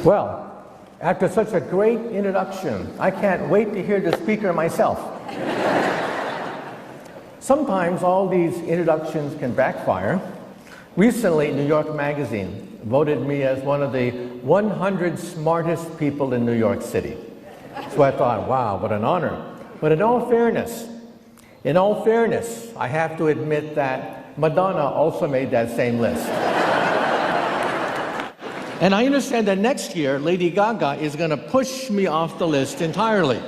Well, after such a great introduction, I can't wait to hear the speaker myself. Sometimes all these introductions can backfire. Recently, New York Magazine voted me as one of the 100 smartest people in New York City. So I thought, wow, what an honor. But in all fairness, I have to admit that Madonna also made that same list. And I understand that next year, Lady Gaga is going to push me off the list entirely.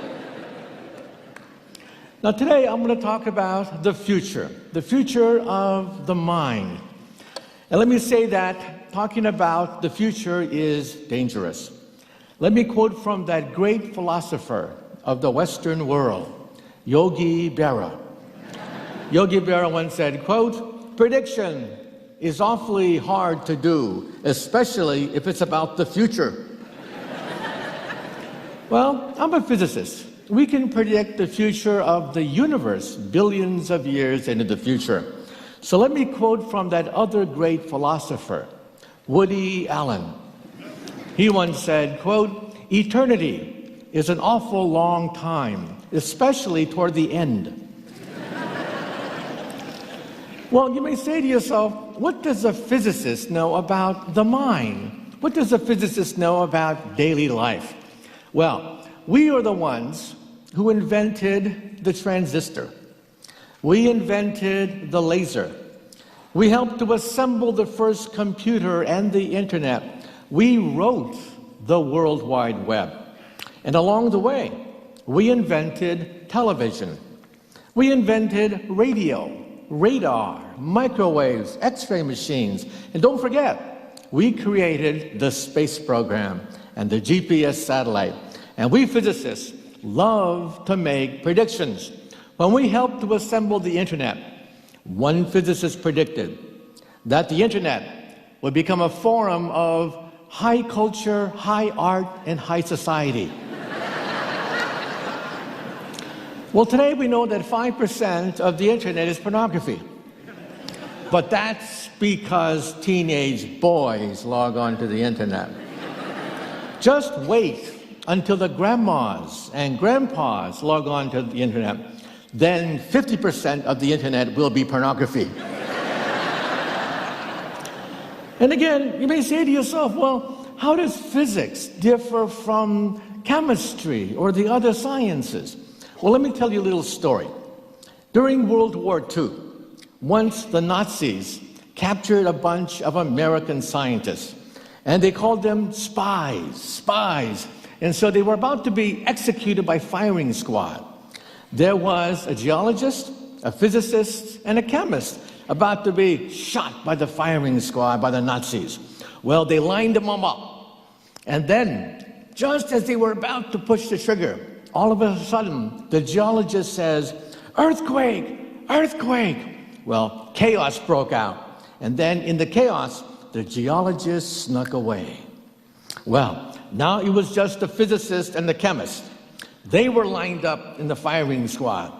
Now today, I'm going to talk about the future of the mind. And let me say that talking about the future is dangerous. Let me quote from that great philosopher of the Western world, Yogi Berra. Yogi Berra once said, quote, "Prediction is awfully hard to do, especially if it's about the future." Well, I'm a physicist. We can predict the future of the universe billions of years into the future. So let me quote from that other great philosopher, Woody Allen. He once said, quote, "Eternity is an awful long time, especially toward the end." Well, you may say to yourself, what does a physicist know about the mind? What does a physicist know about daily life? Well, we are the ones who invented the transistor. We invented the laser. We helped to assemble the first computer and the internet. We wrote the World Wide Web. And along the way, we invented television. We invented radio, radar, microwaves, X-ray machines. And don't forget, we created the space program and the GPS satellite. And we physicists love to make predictions. When we helped to assemble the internet, one physicist predicted that the internet would become a forum of high culture, high art, and high society. Well, today we know that 5% of the internet is pornography. But that's because teenage boys log on to the internet. Just wait until the grandmas and grandpas log on to the internet. Then 50% of the internet will be pornography. And again, you may say to yourself, well, how does physics differ from chemistry or the other sciences? Well, let me tell you a little story. During World War II, once the Nazis captured a bunch of American scientists, and they called them spies. And so they were about to be executed by firing squad. There was a geologist, a physicist, and a chemist about to be shot by the firing squad, by the Nazis. Well, they lined them all up. And then, just as they were about to push the trigger, all of a sudden, the geologist says, "Earthquake! Earthquake!" Well, chaos broke out. And then in the chaos, the geologist snuck away. Well, now it was just the physicist and the chemist. They were lined up in the firing squad.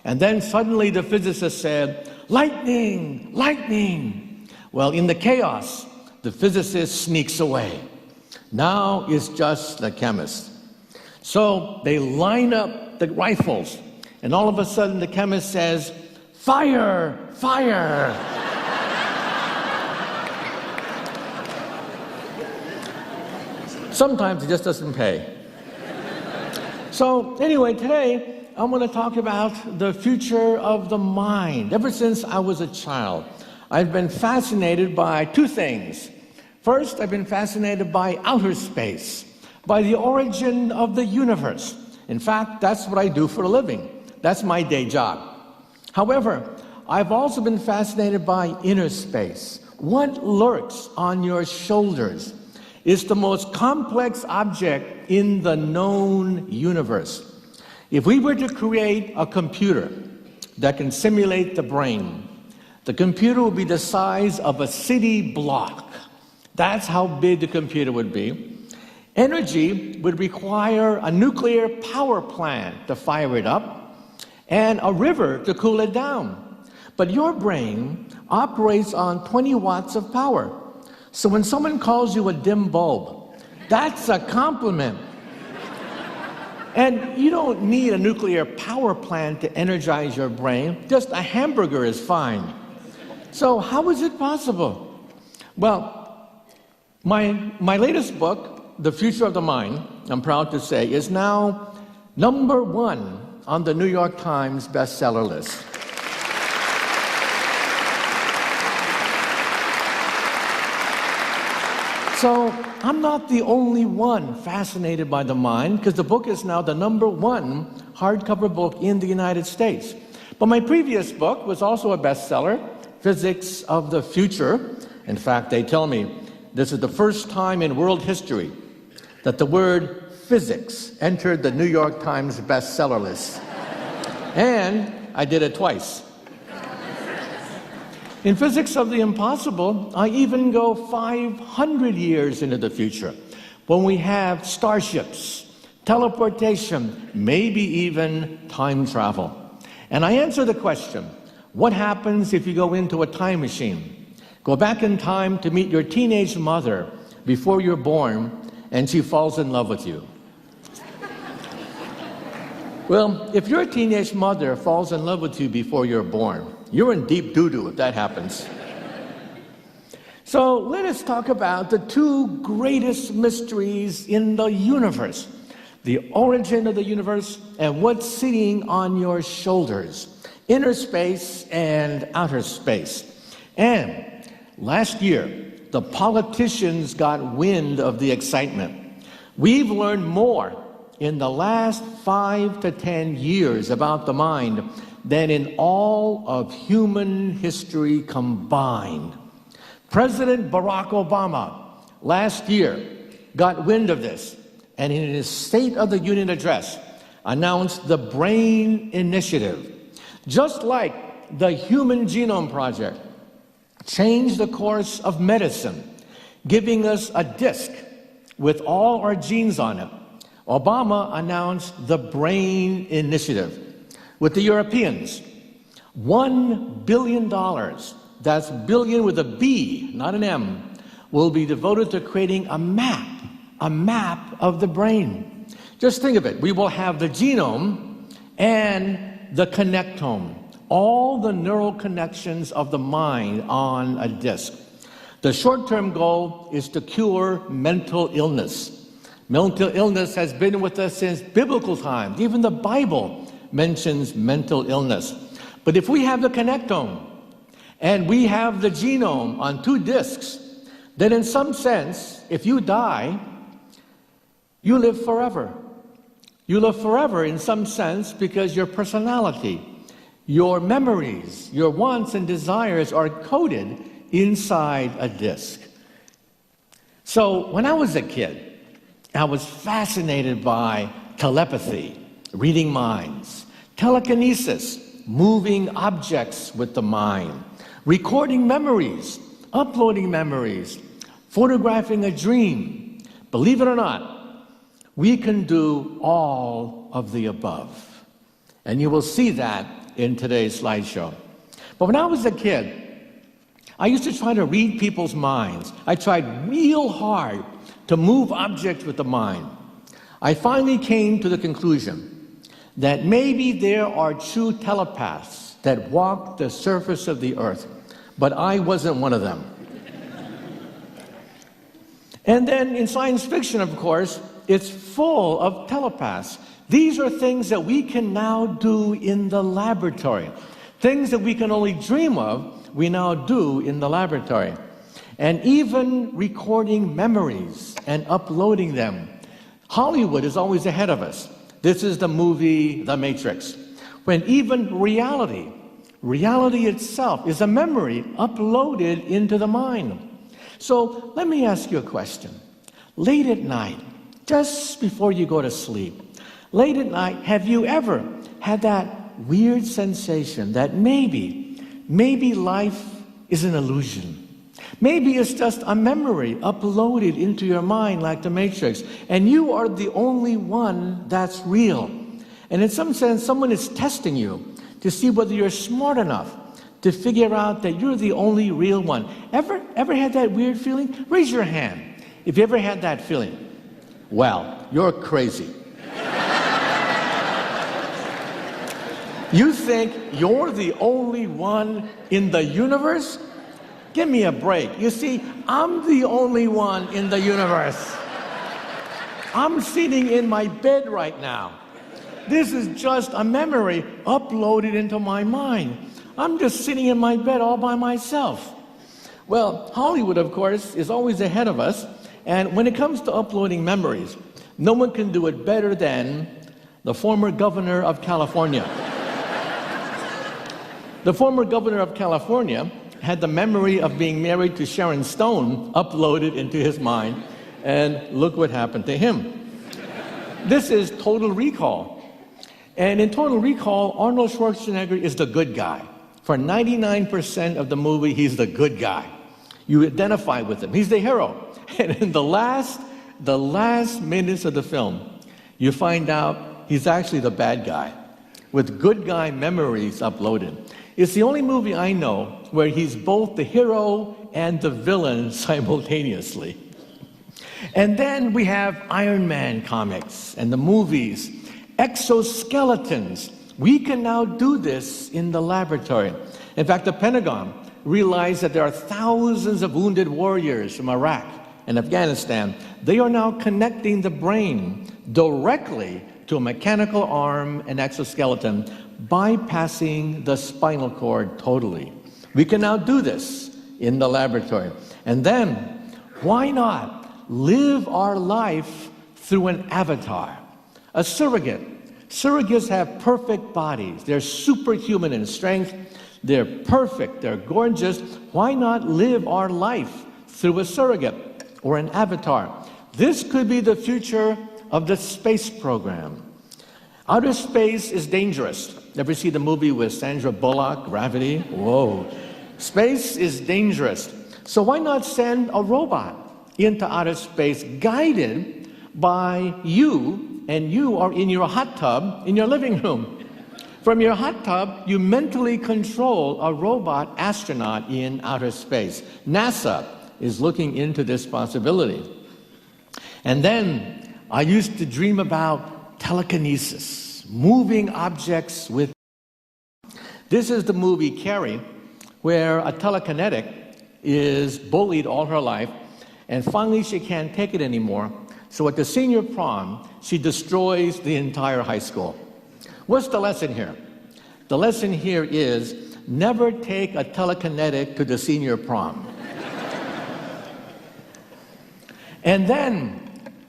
And then suddenly the physicist said, "Lightning! Lightning!" Well, in the chaos, the physicist sneaks away. Now it's just the chemist. So they line up the rifles, and all of a sudden the chemist says, "Fire! Fire!" Sometimes it just doesn't pay. So anyway, today I'm going to talk about the future of the mind. Ever since I was a child, I've been fascinated by two things. First, I've been fascinated by outer space, by the origin of the universe. In fact, that's what I do for a living. That's my day job. However, I've also been fascinated by inner space. What lurks on your shoulders is the most complex object in the known universe. If we were to create a computer that can simulate the brain, the computer would be the size of a city block. That's how big the computer would be. Energy would require a nuclear power plant to fire it up and a river to cool it down. But your brain operates on 20 watts of power. So when someone calls you a dim bulb, That's a compliment. And you don't need a nuclear power plant to energize your brain. Just a hamburger is fine. So how is it possible? Well, my latest book, The Future of the Mind, I'm proud to say, is now #1 on the New York Times bestseller list. So I'm not the only one fascinated by the mind, because the book is now the #1 hardcover book in the United States. But my previous book was also a bestseller, Physics of the Future. In fact, they tell me this is the first time in world history that the word physics entered the New York Times bestseller list. And I did it twice. In Physics of the Impossible, I even go 500 years into the future, when we have starships, teleportation, maybe even time travel. And I answer the question, what happens if you go into a time machine? Go back in time to meet your teenage mother before you're born, and she falls in love with you. Well, if your teenage mother falls in love with you before you're born, you're in deep doo-doo if that happens. So let us talk about the two greatest mysteries in the universe, the origin of the universe and what's sitting on your shoulders, inner space and outer space. And last year, the politicians got wind of the excitement. We've learned more in the last 5 to 10 years about the mind than in all of human history combined. President Barack Obama last year got wind of this, and in his State of the Union address announced the Brain Initiative. Just like the Human Genome Project changed the course of medicine, giving us a disc with all our genes on it, Obama announced the Brain Initiative. With the Europeans, $1 billion, that's billion with a B, not an M, will be devoted to creating a map of the brain. Just think of it. We will have the genome and the connectome, all the neural connections of the mind on a disc. The short-term goal is to cure mental illness. Mental illness has been with us since biblical times. Even the Bible mentions mental illness. But if we have the connectome and we have the genome on 2 discs, then in some sense, if you die, you live forever. You live forever in some sense because your personality, your memories, your wants and desires are coded inside a disc. So when I was a kid, I was fascinated by telepathy, reading minds, telekinesis, moving objects with the mind, recording memories, uploading memories, photographing a dream. Believe it or not, we can do all of the above. And you will see that in today's slideshow. But when I was a kid, I used to try to read people's minds. I tried real hard to move objects with the mind. I finally came to the conclusion that maybe there are true telepaths that walk the surface of the earth, but I wasn't one of them. And then in science fiction, of course, it's full of telepaths. These are things that we can now do in the laboratory. Things that we can only dream of, we now do in the laboratory. And even recording memories and uploading them. Hollywood is always ahead of us. This is the movie The Matrix. When even reality itself is a memory uploaded into the mind. So let me ask you a question. Late at night, just before you go to sleep, late at night, have you ever had that weird sensation that maybe life is an illusion? Maybe it's just a memory uploaded into your mind like the Matrix, and you are the only one that's real. And in some sense, someone is testing you to see whether you're smart enough to figure out that you're the only real one. Ever had that weird feeling? Raise your hand if you ever had that feeling. Well, you're crazy. You think you're the only one in the universe? Give me a break. You see, I'm the only one in the universe. I'm sitting in my bed right now. This is just a memory uploaded into my mind. I'm just sitting in my bed all by myself. Well, Hollywood, of course, is always ahead of us. And when it comes to uploading memories, no one can do it better than the former governor of California. The former governor of California had the memory of being married to Sharon Stone uploaded into his mind, and look what happened to him. This is Total Recall. And in Total Recall, Arnold Schwarzenegger is the good guy. For 99% of the movie, he's the good guy. You identify with him. He's the hero. And in the last minutes of the film, you find out he's actually the bad guy, with good guy memories uploaded. It's the only movie I know where he's both the hero and the villain simultaneously. And then we have Iron Man comics and the movies, exoskeletons. We can now do this in the laboratory. In fact, the Pentagon realized that there are thousands of wounded warriors from Iraq and Afghanistan. They are now connecting the brain directly to a mechanical arm and exoskeleton, bypassing the spinal cord totally. We can now do this in the laboratory. And then, why not live our life through an avatar, a surrogate? Surrogates have perfect bodies. They're superhuman in strength. They're perfect. They're gorgeous. Why not live our life through a surrogate or an avatar? This could be the future of the space program. Outer space is dangerous. Ever see the movie with Sandra Bullock, Gravity? Whoa. Space is dangerous. So why not send a robot into outer space guided by you, and you are in your hot tub in your living room. From your hot tub, you mentally control a robot astronaut in outer space. NASA is looking into this possibility. And then I used to dream about telekinesis, moving objects with. This is the movie Carrie, where a telekinetic is bullied all her life, and finally she can't take it anymore. So at the senior prom, she destroys the entire high school. What's the lesson here? The lesson here is never take a telekinetic to the senior prom. And then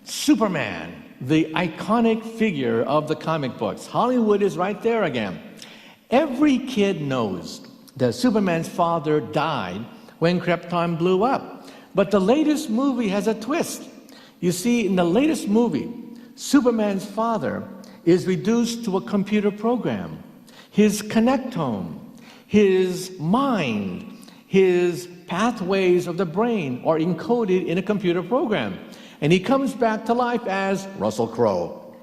Superman, the iconic figure of the comic books. Hollywood is right there again. Every kid knows that Superman's father died when Krypton blew up. But the latest movie has a twist. You see, in the latest movie, Superman's father is reduced to a computer program. His connectome, his mind, his pathways of the brain are encoded in a computer program. And he comes back to life as Russell Crowe.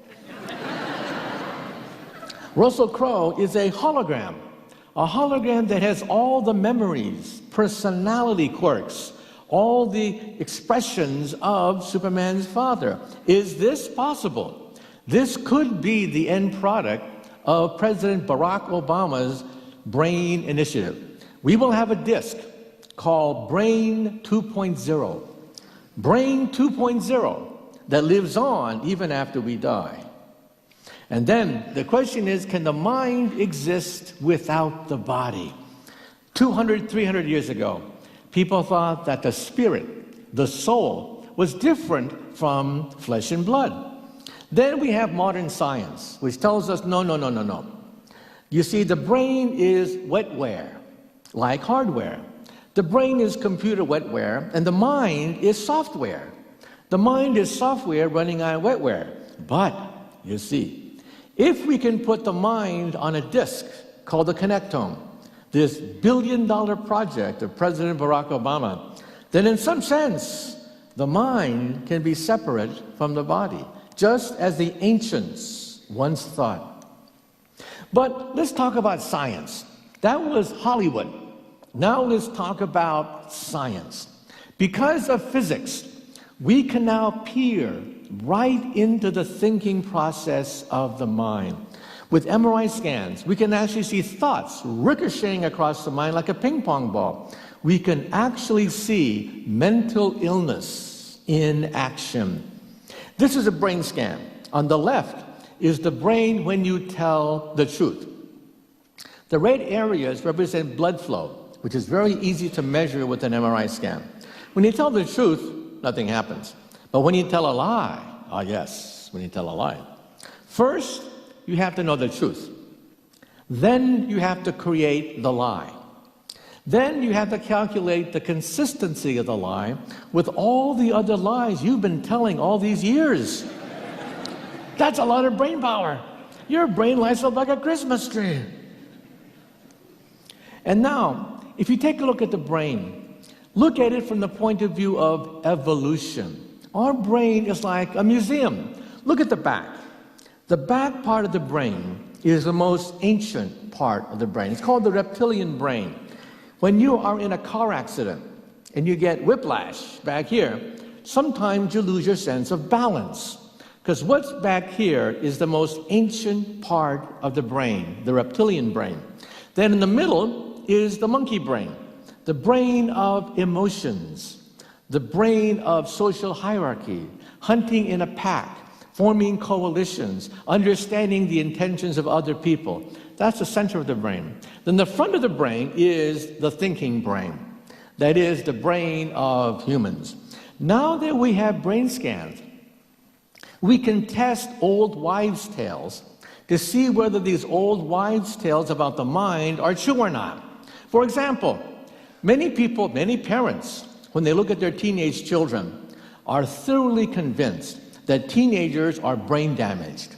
Russell Crowe is a hologram that has all the memories, personality quirks, all the expressions of Superman's father. Is this possible? This could be the end product of President Barack Obama's Brain Initiative. We will have a disc called Brain 2.0. Brain 2.0 that lives on even after we die. And then the question is, can the mind exist without the body? 200, 300 years ago, people thought that the spirit, the soul, was different from flesh and blood. Then we have modern science, which tells us, no. You see, the brain is wetware, like hardware. The brain is computer wetware, and the mind is software. The mind is software running on wetware. But, you see, if we can put the mind on a disk called the connectome, this billion-dollar project of President Barack Obama, then in some sense, the mind can be separate from the body, just as the ancients once thought. But let's talk about science. That was Hollywood. Now let's talk about science. Because of physics, we can now peer right into the thinking process of the mind. With MRI scans, we can actually see thoughts ricocheting across the mind like a ping pong ball. We can actually see mental illness in action. This is a brain scan. On the left is the brain when you tell the truth. The red areas represent blood flow, which is very easy to measure with an MRI scan. When you tell the truth, nothing happens. But when you tell a lie, yes, when you tell a lie. First, you have to know the truth. Then you have to create the lie. Then you have to calculate the consistency of the lie with all the other lies you've been telling all these years. That's a lot of brain power. Your brain lights up like a Christmas tree. And now, if you take a look at the brain, look at it from the point of view of evolution. Our brain is like a museum. Look at the back. The back part of the brain is the most ancient part of the brain. It's called the reptilian brain. When you are in a car accident and you get whiplash back here, sometimes you lose your sense of balance. Because what's back here is the most ancient part of the brain, the reptilian brain. Then in the middle is the monkey brain, the brain of emotions, the brain of social hierarchy, hunting in a pack, forming coalitions, understanding the intentions of other people. That's the center of the brain. Then the front of the brain is the thinking brain. That is the brain of humans. Now that we have brain scans, we can test old wives' tales to see whether these old wives' tales about the mind are true or not. For example, many people, many parents, when they look at their teenage children, are thoroughly convinced that teenagers are brain damaged.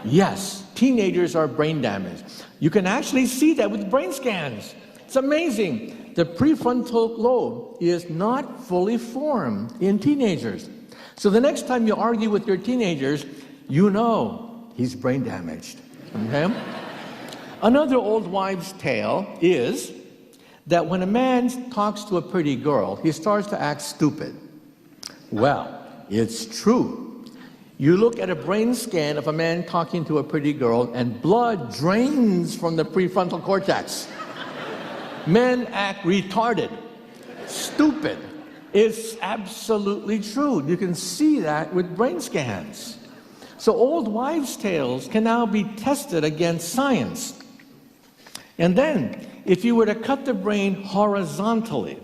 Yes, teenagers are brain damaged. You can actually see that with brain scans. It's amazing. The prefrontal lobe is not fully formed in teenagers. So the next time you argue with your teenagers, you know he's brain damaged. Okay? Another old wives' tale is that when a man talks to a pretty girl, he starts to act stupid. Well, it's true. You look at a brain scan of a man talking to a pretty girl, and blood drains from the prefrontal cortex. Men act retarded, stupid. It's absolutely true. You can see that with brain scans. So old wives' tales can now be tested against science. And then, if you were to cut the brain horizontally,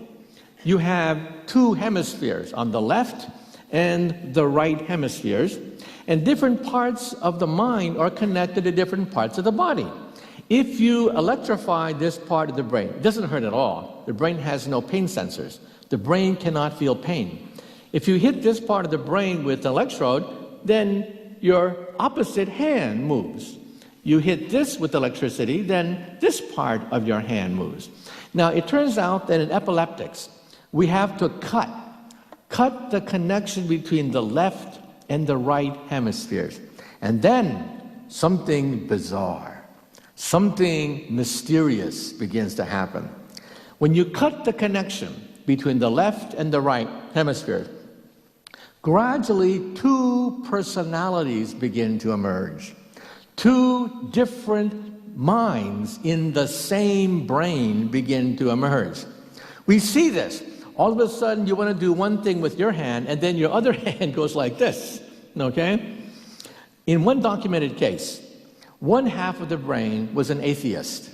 you have two hemispheres, on the left and the right hemispheres, and different parts of the mind are connected to different parts of the body. If you electrify this part of the brain, it doesn't hurt at all. The brain has no pain sensors. The brain cannot feel pain. If you hit this part of the brain with an electrode, then your opposite hand moves. You hit this with electricity, then this part of your hand moves. Now, it turns out that in epileptics, we have to cut the connection between the left and the right hemispheres. And then something bizarre, something mysterious begins to happen. When you cut the connection between the left and the right hemispheres, gradually two personalities begin to emerge. Two different minds in the same brain begin to emerge. We see this. All of a sudden, you want to do one thing with your hand, and then your other hand goes like this, okay? In one documented case, one half of the brain was an atheist.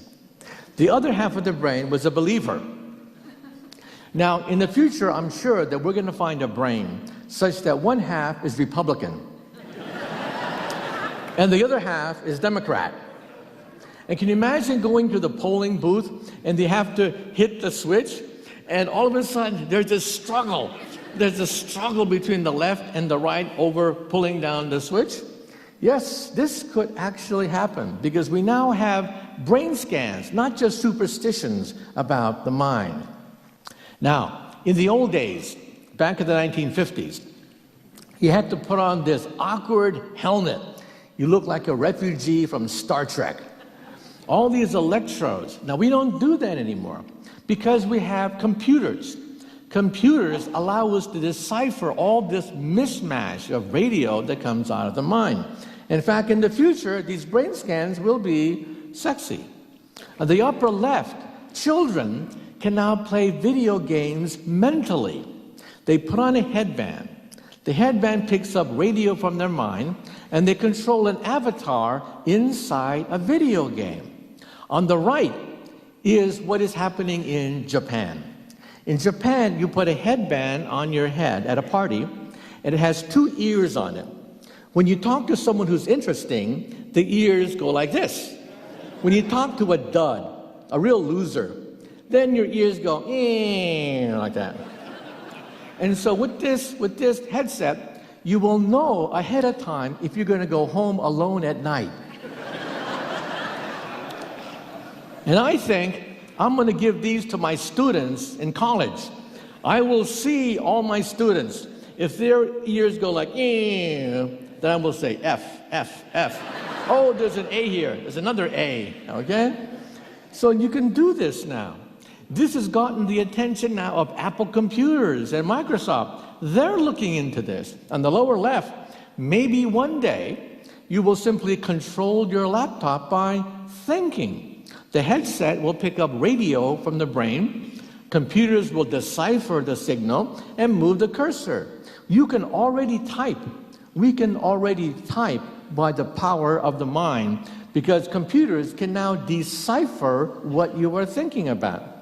The other half of the brain was a believer. Now, in the future, I'm sure that we're going to find a brain such that one half is Republican and the other half is Democrat. And can you imagine going to the polling booth and they have to hit the switch, and all of a sudden there's this struggle. There's a struggle between the left and the right over pulling down the switch? Yes, this could actually happen because we now have brain scans, not just superstitions about the mind. Now, in the old days, back in the 1950s, you had to put on this awkward helmet. You look like a refugee from Star Trek. All these electrodes. Now, we don't do that anymore because we have computers. computers allow us to decipher all this mishmash of radio that comes out of the mind. In fact, in the future, these brain scans will be sexy. On the upper left, children can now play video games mentally. They put on a headband. The headband picks up radio from their mind, and they control an avatar inside a video game. On the right is what is happening in Japan. In Japan, you put a headband on your head at a party, and it has 2 ears on it. When you talk to someone who's interesting, the ears go like this. When you talk to a dud, a real loser, then your ears go like that. And so with this headset, you will know ahead of time if you're going to go home alone at night. And I think I'm going to give these to my students in college. I will see all my students. If their ears go like, then I will say F, F, F. Oh, there's an A here. There's another A, okay? So you can do this now. This has gotten the attention now of Apple computers and Microsoft. They're looking into this. On the lower left, maybe one day you will simply control your laptop by thinking. The headset will pick up radio from the brain. Computers will decipher the signal and move the cursor. You can already type. We can already type by the power of the mind because computers can now decipher what you are thinking about.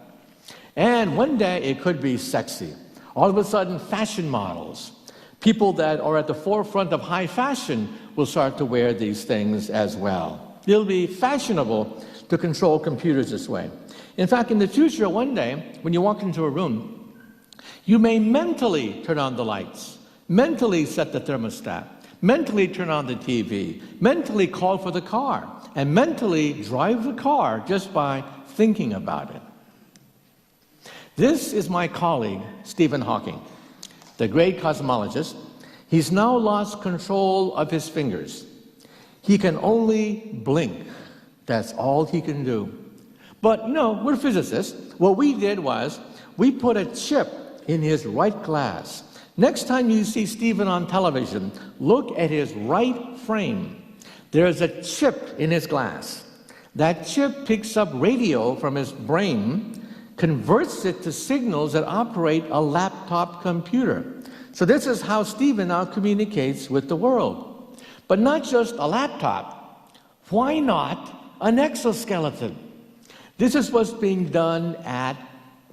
And one day it could be sexy. All of a sudden, fashion models, people that are at the forefront of high fashion will start to wear these things as well. It'll be fashionable to control computers this way. In fact, in the future, one day, when you walk into a room, you may mentally turn on the lights, mentally set the thermostat, mentally turn on the TV, mentally call for the car, and mentally drive the car just by thinking about it. This is my colleague, Stephen Hawking, the great cosmologist. He's now lost control of his fingers. He can only blink. That's all he can do. But no, we're physicists. What we did was we put a chip in his right glass. Next time you see Stephen on television, look at his right frame. There's a chip in his glass. That chip picks up radio from his brain, converts it to signals that operate a laptop computer. So this is how Stephen now communicates with the world. But not just a laptop. Why not an exoskeleton? This is what's being done at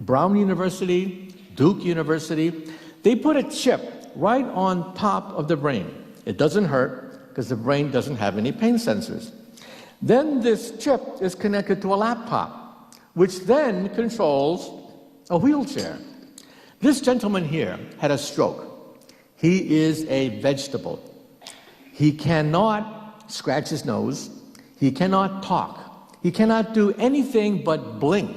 Brown University, Duke University. They put a chip right on top of the brain. It doesn't hurt because the brain doesn't have any pain sensors. Then this chip is connected to a laptop, which then controls a wheelchair. This gentleman here had a stroke. He is a vegetable. He cannot scratch his nose. He cannot talk. He cannot do anything but blink.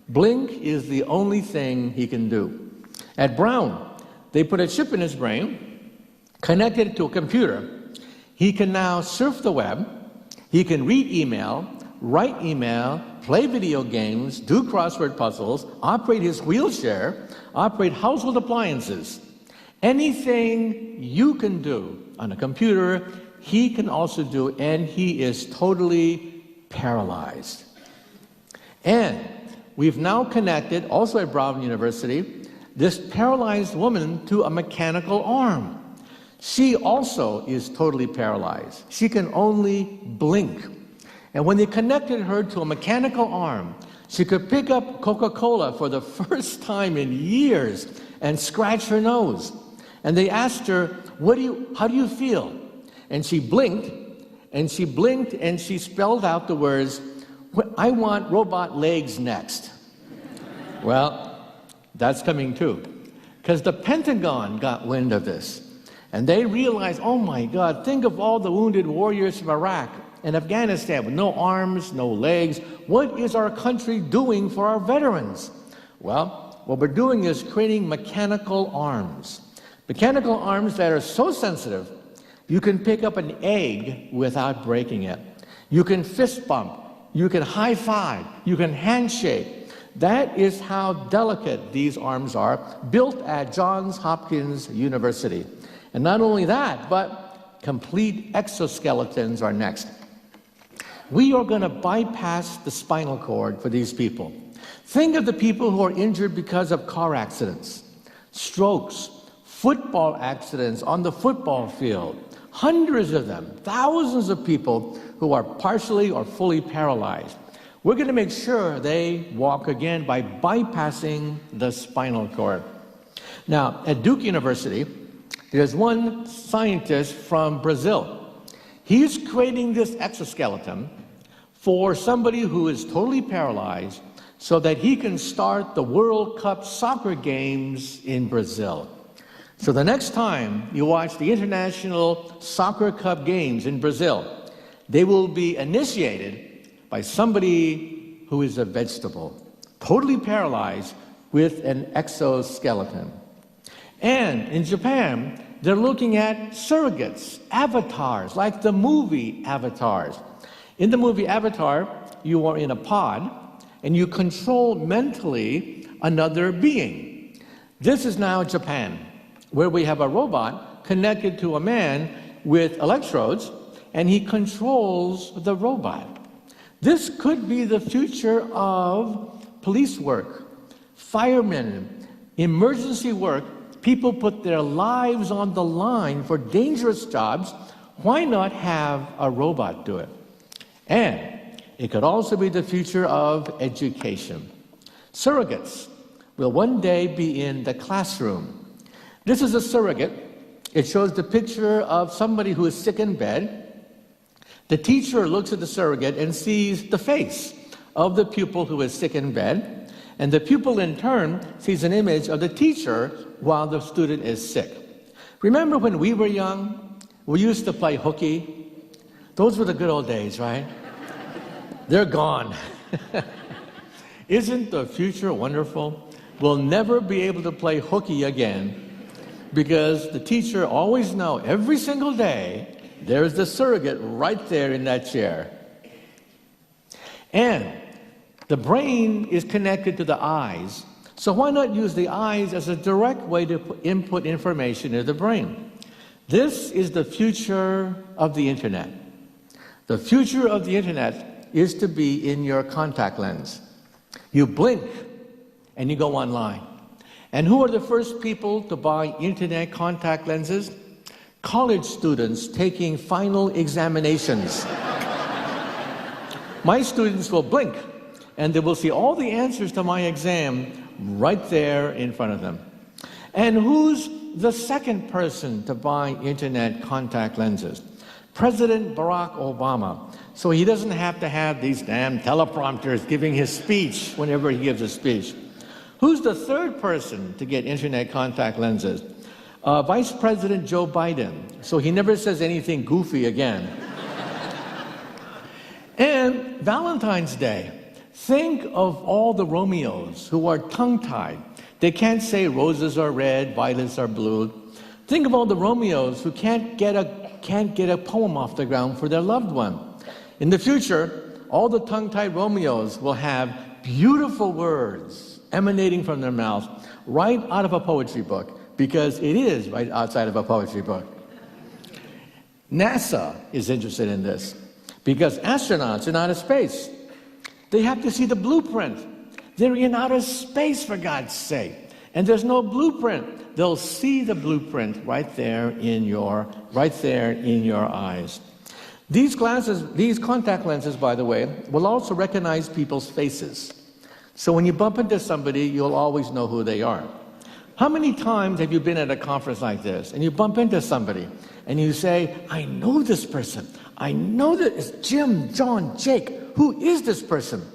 Blink is the only thing he can do. At Brown, they put a chip in his brain, connected it to a computer. He can now surf the web. He can read email, write email, play video games, do crossword puzzles, operate his wheelchair, operate household appliances. Anything you can do on a computer, he can also do, and he is totally paralyzed. And we've now connected, also at Brown University, this paralyzed woman to a mechanical arm. She also is totally paralyzed. She can only blink. And when they connected her to a mechanical arm, she could pick up Coca-Cola for the first time in years and scratch her nose. And they asked her, how do you feel? And she blinked, and she spelled out the words, I want robot legs next. Well, that's coming too. Because the Pentagon got wind of this. And they realized, oh my God, think of all the wounded warriors from Iraq and Afghanistan with no arms, no legs. What is our country doing for our veterans? Well, what we're doing is creating mechanical arms. Mechanical arms that are so sensitive, you can pick up an egg without breaking it. You can fist bump. You can high five. You can handshake. That is how delicate these arms are, built at Johns Hopkins University. And not only that, but complete exoskeletons are next. We are going to bypass the spinal cord for these people. Think of the people who are injured because of car accidents, strokes, football accidents on the football field. Hundreds of them, thousands of people who are partially or fully paralyzed. We're going to make sure they walk again by bypassing the spinal cord. Now, at Duke University, there's one scientist from Brazil. He's creating this exoskeleton for somebody who is totally paralyzed so that he can start the World Cup soccer games in Brazil. So the next time you watch the International Soccer Cup games in Brazil, they will be initiated by somebody who is a vegetable, totally paralyzed with an exoskeleton. And in Japan, they're looking at surrogates, avatars, like the movie Avatars. In the movie Avatar, you are in a pod and you control mentally another being. This is now Japan, where we have a robot connected to a man with electrodes, and he controls the robot. This could be the future of police work, firemen, emergency work. People put their lives on the line for dangerous jobs. Why not have a robot do it? And it could also be the future of education. Surrogates will one day be in the classroom. This is a surrogate. It shows the picture of somebody who is sick in bed. The teacher looks at the surrogate and sees the face of the pupil who is sick in bed, and the pupil in turn sees an image of the teacher while the student is sick. Remember when we were young, we used to play hooky? Those were the good old days, right? They're gone. Isn't the future wonderful? We'll never be able to play hooky again because the teacher always knows every single day there's the surrogate right there in that chair. And the brain is connected to the eyes, so why not use the eyes as a direct way to input information into the brain? This is the future of the internet. The future of the internet is to be in your contact lens. You blink and you go online. And who are the first people to buy internet contact lenses? College students taking final examinations. My students will blink and they will see all the answers to my exam right there in front of them. And who's the second person to buy internet contact lenses? President Barack Obama. So he doesn't have to have these damn teleprompters giving his speech whenever he gives a speech. Who's the third person to get internet contact lenses? Vice President Joe Biden, so he never says anything goofy again. And Valentine's Day. Think of all the Romeos who are tongue-tied. They can't say roses are red, violets are blue. Think of all the Romeos who can't get a poem off the ground for their loved one. In the future, all the tongue-tied Romeos will have beautiful words emanating from their mouths right out of a poetry book, because it is right outside of a poetry book. NASA is interested in this because astronauts in outer space, they have to see the blueprint. They're in outer space, for God's sake, and there's no blueprint. They'll see the blueprint right there in your eyes. These contact lenses, by the way, will also recognize people's faces. So when you bump into somebody, you'll always know who they are. How many times have you been at a conference like this and you bump into somebody and you say, I know this person. I know that it's Jim, John, Jake. Who is this person?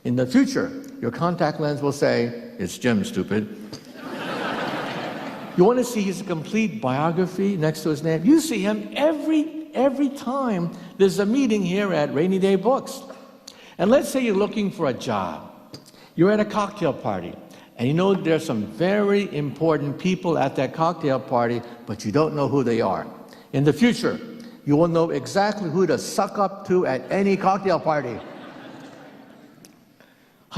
In the future, your contact lens will say, it's Jim, stupid. You want to see his complete biography next to his name? You see him every time there's a meeting here at Rainy Day Books. And let's say you're looking for a job. You're at a cocktail party. And you know there's some very important people at that cocktail party, but you don't know who they are. In the future, you will know exactly who to suck up to at any cocktail party.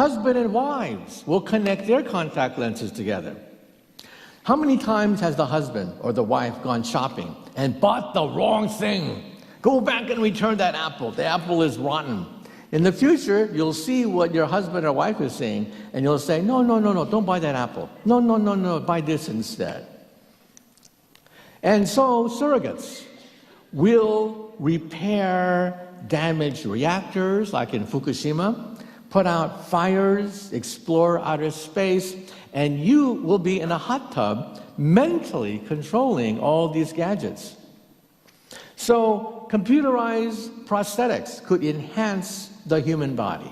Husband and wives will connect their contact lenses together. How many times has the husband or the wife gone shopping and bought the wrong thing? Go back and return that apple. The apple is rotten. In the future, you'll see what your husband or wife is saying, and you'll say, no, don't buy that apple. No, buy this instead. And so surrogates will repair damaged reactors, like in Fukushima, put out fires, explore outer space, and you will be in a hot tub mentally controlling all these gadgets. So computerized prosthetics could enhance the human body.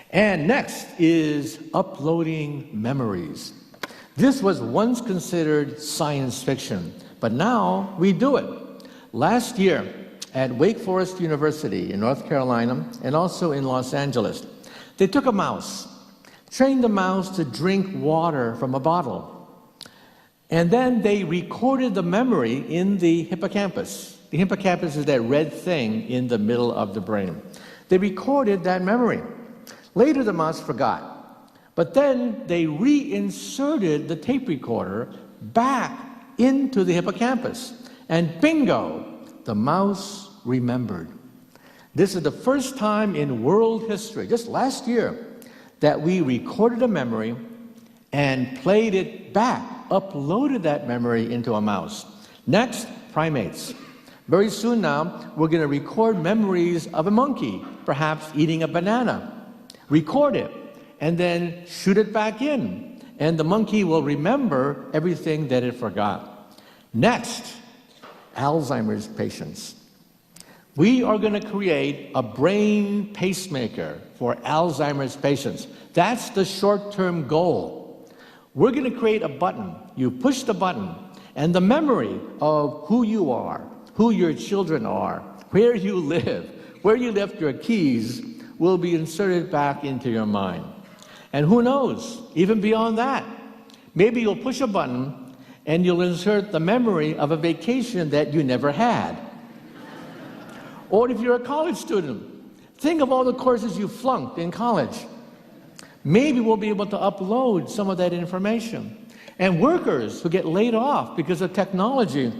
And next is uploading memories. This was once considered science fiction, but now we do it. Last year at Wake Forest University in North Carolina and also in Los Angeles, they took a mouse, trained the mouse to drink water from a bottle, and then they recorded the memory in the hippocampus. The hippocampus is that red thing in the middle of the brain. They recorded that memory. Later the mouse forgot, but then they reinserted the tape recorder back into the hippocampus, and bingo, the mouse remembered. This is the first time in world history, just last year, that we recorded a memory and played it back, uploaded that memory into a mouse. Next, primates. Very soon now, we're going to record memories of a monkey, perhaps eating a banana. Record it, and then shoot it back in, and the monkey will remember everything that it forgot. Next, Alzheimer's patients. We are going to create a brain pacemaker for Alzheimer's patients. That's the short-term goal. We're going to create a button. You push the button, and the memory of who you are, who your children are, where you live, where you left your keys, will be inserted back into your mind. And who knows, even beyond that, maybe you'll push a button and you'll insert the memory of a vacation that you never had. Or if you're a college student, think of all the courses you flunked in college. Maybe we'll be able to upload some of that information. And workers who get laid off because of technology,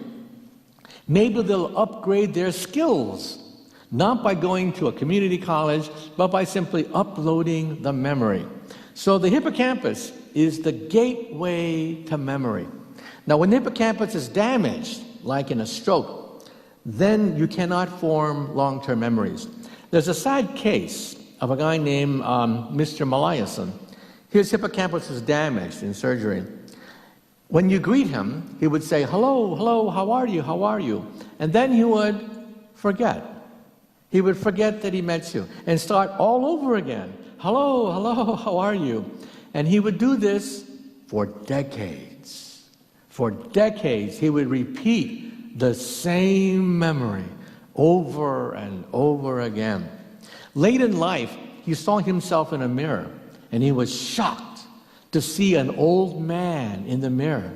maybe they'll upgrade their skills, not by going to a community college, but by simply uploading the memory. So the hippocampus is the gateway to memory. Now, when the hippocampus is damaged, like in a stroke, then you cannot form long-term memories. There's a sad case of a guy named Mr. Malayasan. His hippocampus was damaged in surgery. When you greet him, he would say, hello, how are you? And then he would forget. He would forget that he met you and start all over again. Hello, how are you? And he would do this for decades. For decades, he would repeat the same memory over and over again. Late in life, he saw himself in a mirror, and he was shocked to see an old man in the mirror.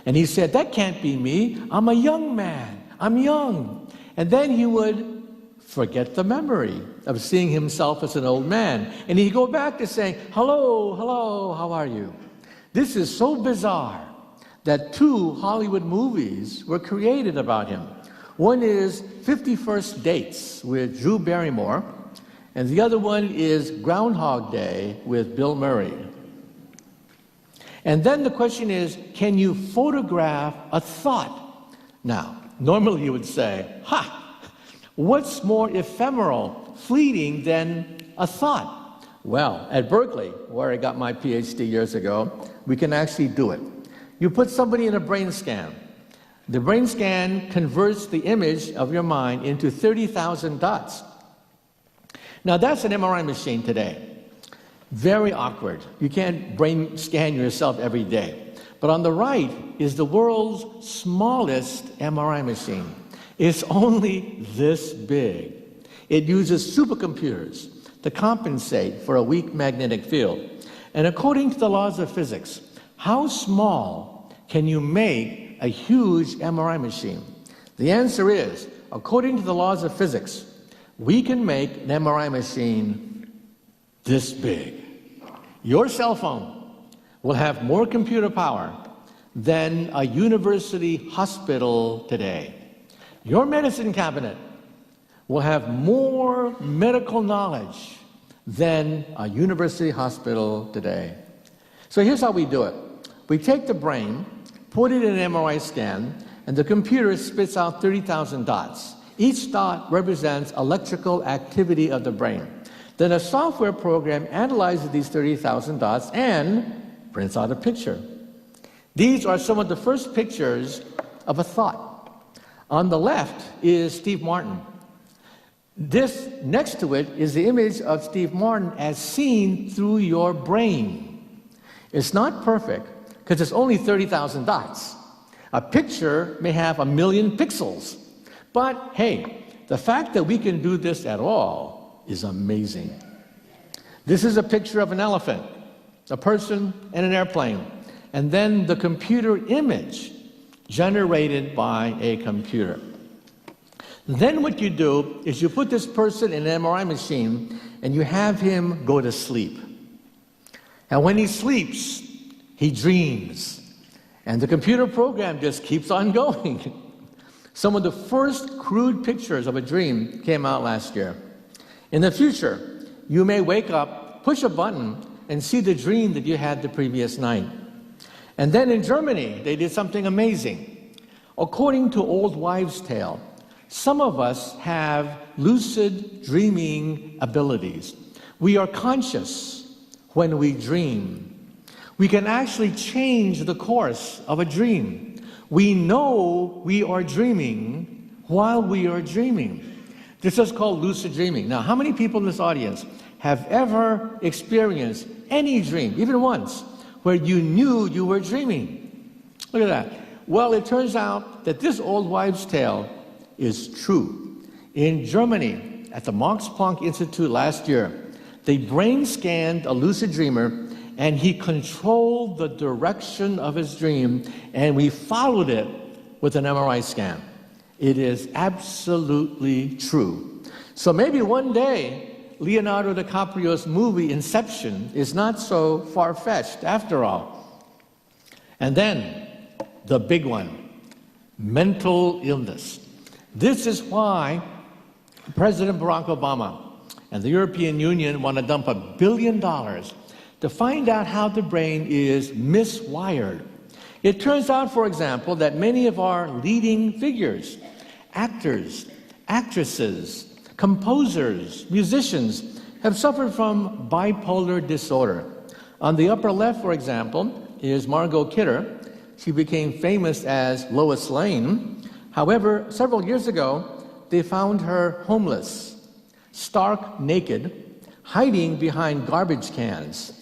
And he said, that can't be me. I'm a young man. I'm young. And then he would forget the memory of seeing himself as an old man. And he'd go back to saying, hello, how are you? This is so bizarre that 2 Hollywood movies were created about him. One is 50 First Dates with Drew Barrymore, and the other one is Groundhog Day with Bill Murray. And then the question is, can you photograph a thought? Now, normally you would say, what's more ephemeral, fleeting than a thought? Well, at Berkeley, where I got my PhD years ago, we can actually do it. You put somebody in a brain scan. The brain scan converts the image of your mind into 30,000 dots. Now, that's an MRI machine today. Very awkward. You can't brain scan yourself every day. But on the right is the world's smallest MRI machine. It's only this big. It uses supercomputers to compensate for a weak magnetic field. And according to the laws of physics, how small can you make a huge MRI machine? The answer is, according to the laws of physics, we can make an MRI machine this big. Your cell phone will have more computer power than a university hospital today. Your medicine cabinet will have more medical knowledge than a university hospital today. So here's how we do it. We take the brain, put it in an MRI scan, and the computer spits out 30,000 dots. Each dot represents electrical activity of the brain. Then a software program analyzes these 30,000 dots and prints out a picture. These are some of the first pictures of a thought. On the left is Steve Martin. This next to it is the image of Steve Martin as seen through your brain. It's not perfect because it's only 30,000 dots. A picture may have 1,000,000 pixels. But hey, the fact that we can do this at all is amazing. This is a picture of an elephant, a person, and an airplane. And then the computer image generated by a computer. Then what you do is you put this person in an MRI machine and you have him go to sleep. And when he sleeps, he dreams. And the computer program just keeps on going. Some of the first crude pictures of a dream came out last year. In the future, you may wake up, push a button, and see the dream that you had the previous night. And then in Germany, they did something amazing. According to Old Wives' Tale, some of us have lucid dreaming abilities. We are conscious when we dream. We can actually change the course of a dream. We know we are dreaming while we are dreaming. This is called lucid dreaming. Now, how many people in this audience have ever experienced any dream, even once, where you knew you were dreaming? Look at that. Well, it turns out that this Old Wives' Tale is true. In Germany, at the Max Planck Institute last year, they brain scanned a lucid dreamer and he controlled the direction of his dream, and we followed it with an MRI scan. It is absolutely true. So maybe one day, Leonardo DiCaprio's movie Inception is not so far-fetched after all. And then, the big one, mental illness. This is why President Barack Obama and the European Union want to dump $1 billion to find out how the brain is miswired. It turns out, for example, that many of our leading figures, actors, actresses, composers, musicians, have suffered from bipolar disorder. On the upper left, for example, is Margot Kidder. She became famous as Lois Lane. However, several years ago, they found her homeless, stark naked, hiding behind garbage cans.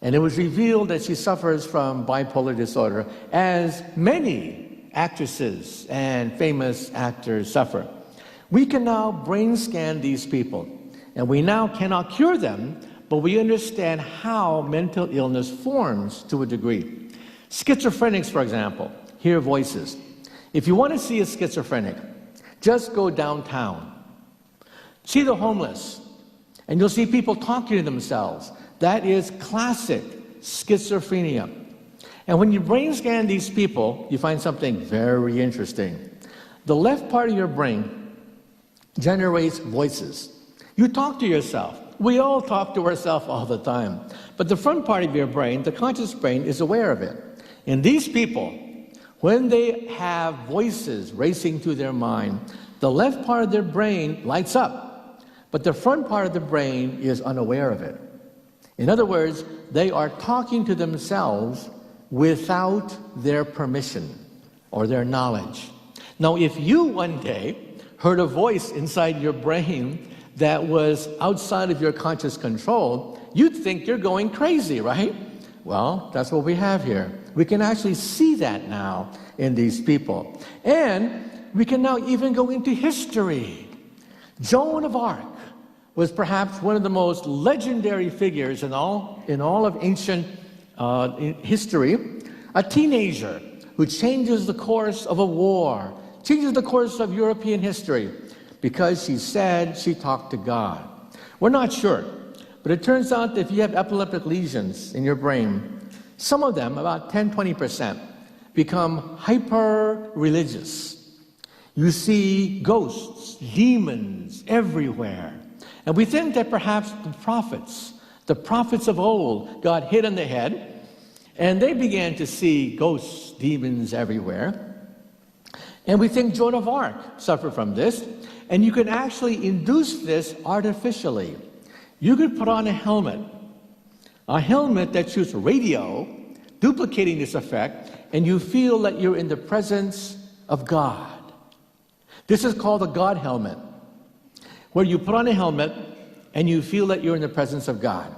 And it was revealed that she suffers from bipolar disorder, as many actresses and famous actors suffer. We can now brain scan these people, and we now cannot cure them, but we understand how mental illness forms to a degree. Schizophrenics, for example, hear voices. If you want to see a schizophrenic, just go downtown. See the homeless, and you'll see people talking to themselves. That is classic schizophrenia. And when you brain scan these people, you find something very interesting. The left part of your brain generates voices. You talk to yourself. We all talk to ourselves all the time. But the front part of your brain, the conscious brain, is aware of it. And these people, when they have voices racing through their mind, the left part of their brain lights up, but the front part of the brain is unaware of it. In other words, they are talking to themselves without their permission or their knowledge. Now, if you one day heard a voice inside your brain that was outside of your conscious control, you'd think you're going crazy, right? Well, that's what we have here. We can actually see that now in these people. And we can now even go into history. Joan of Arc was perhaps one of the most legendary figures in all of ancient history. A teenager who changes the course of a war, changes the course of European history, because she said she talked to God. We're not sure But it turns out that if you have epileptic lesions in your brain, some of them, about 10-20%, become hyper-religious. You see ghosts, demons everywhere. And we think that perhaps the prophets of old, got hit on the head, and they began to see ghosts, demons everywhere. And we think Joan of Arc suffered from this, and you can actually induce this artificially. You could put on a helmet that shoots radio, duplicating this effect, and you feel that you're in the presence of God. This is called the God helmet, where you put on a helmet and you feel that you're in the presence of God.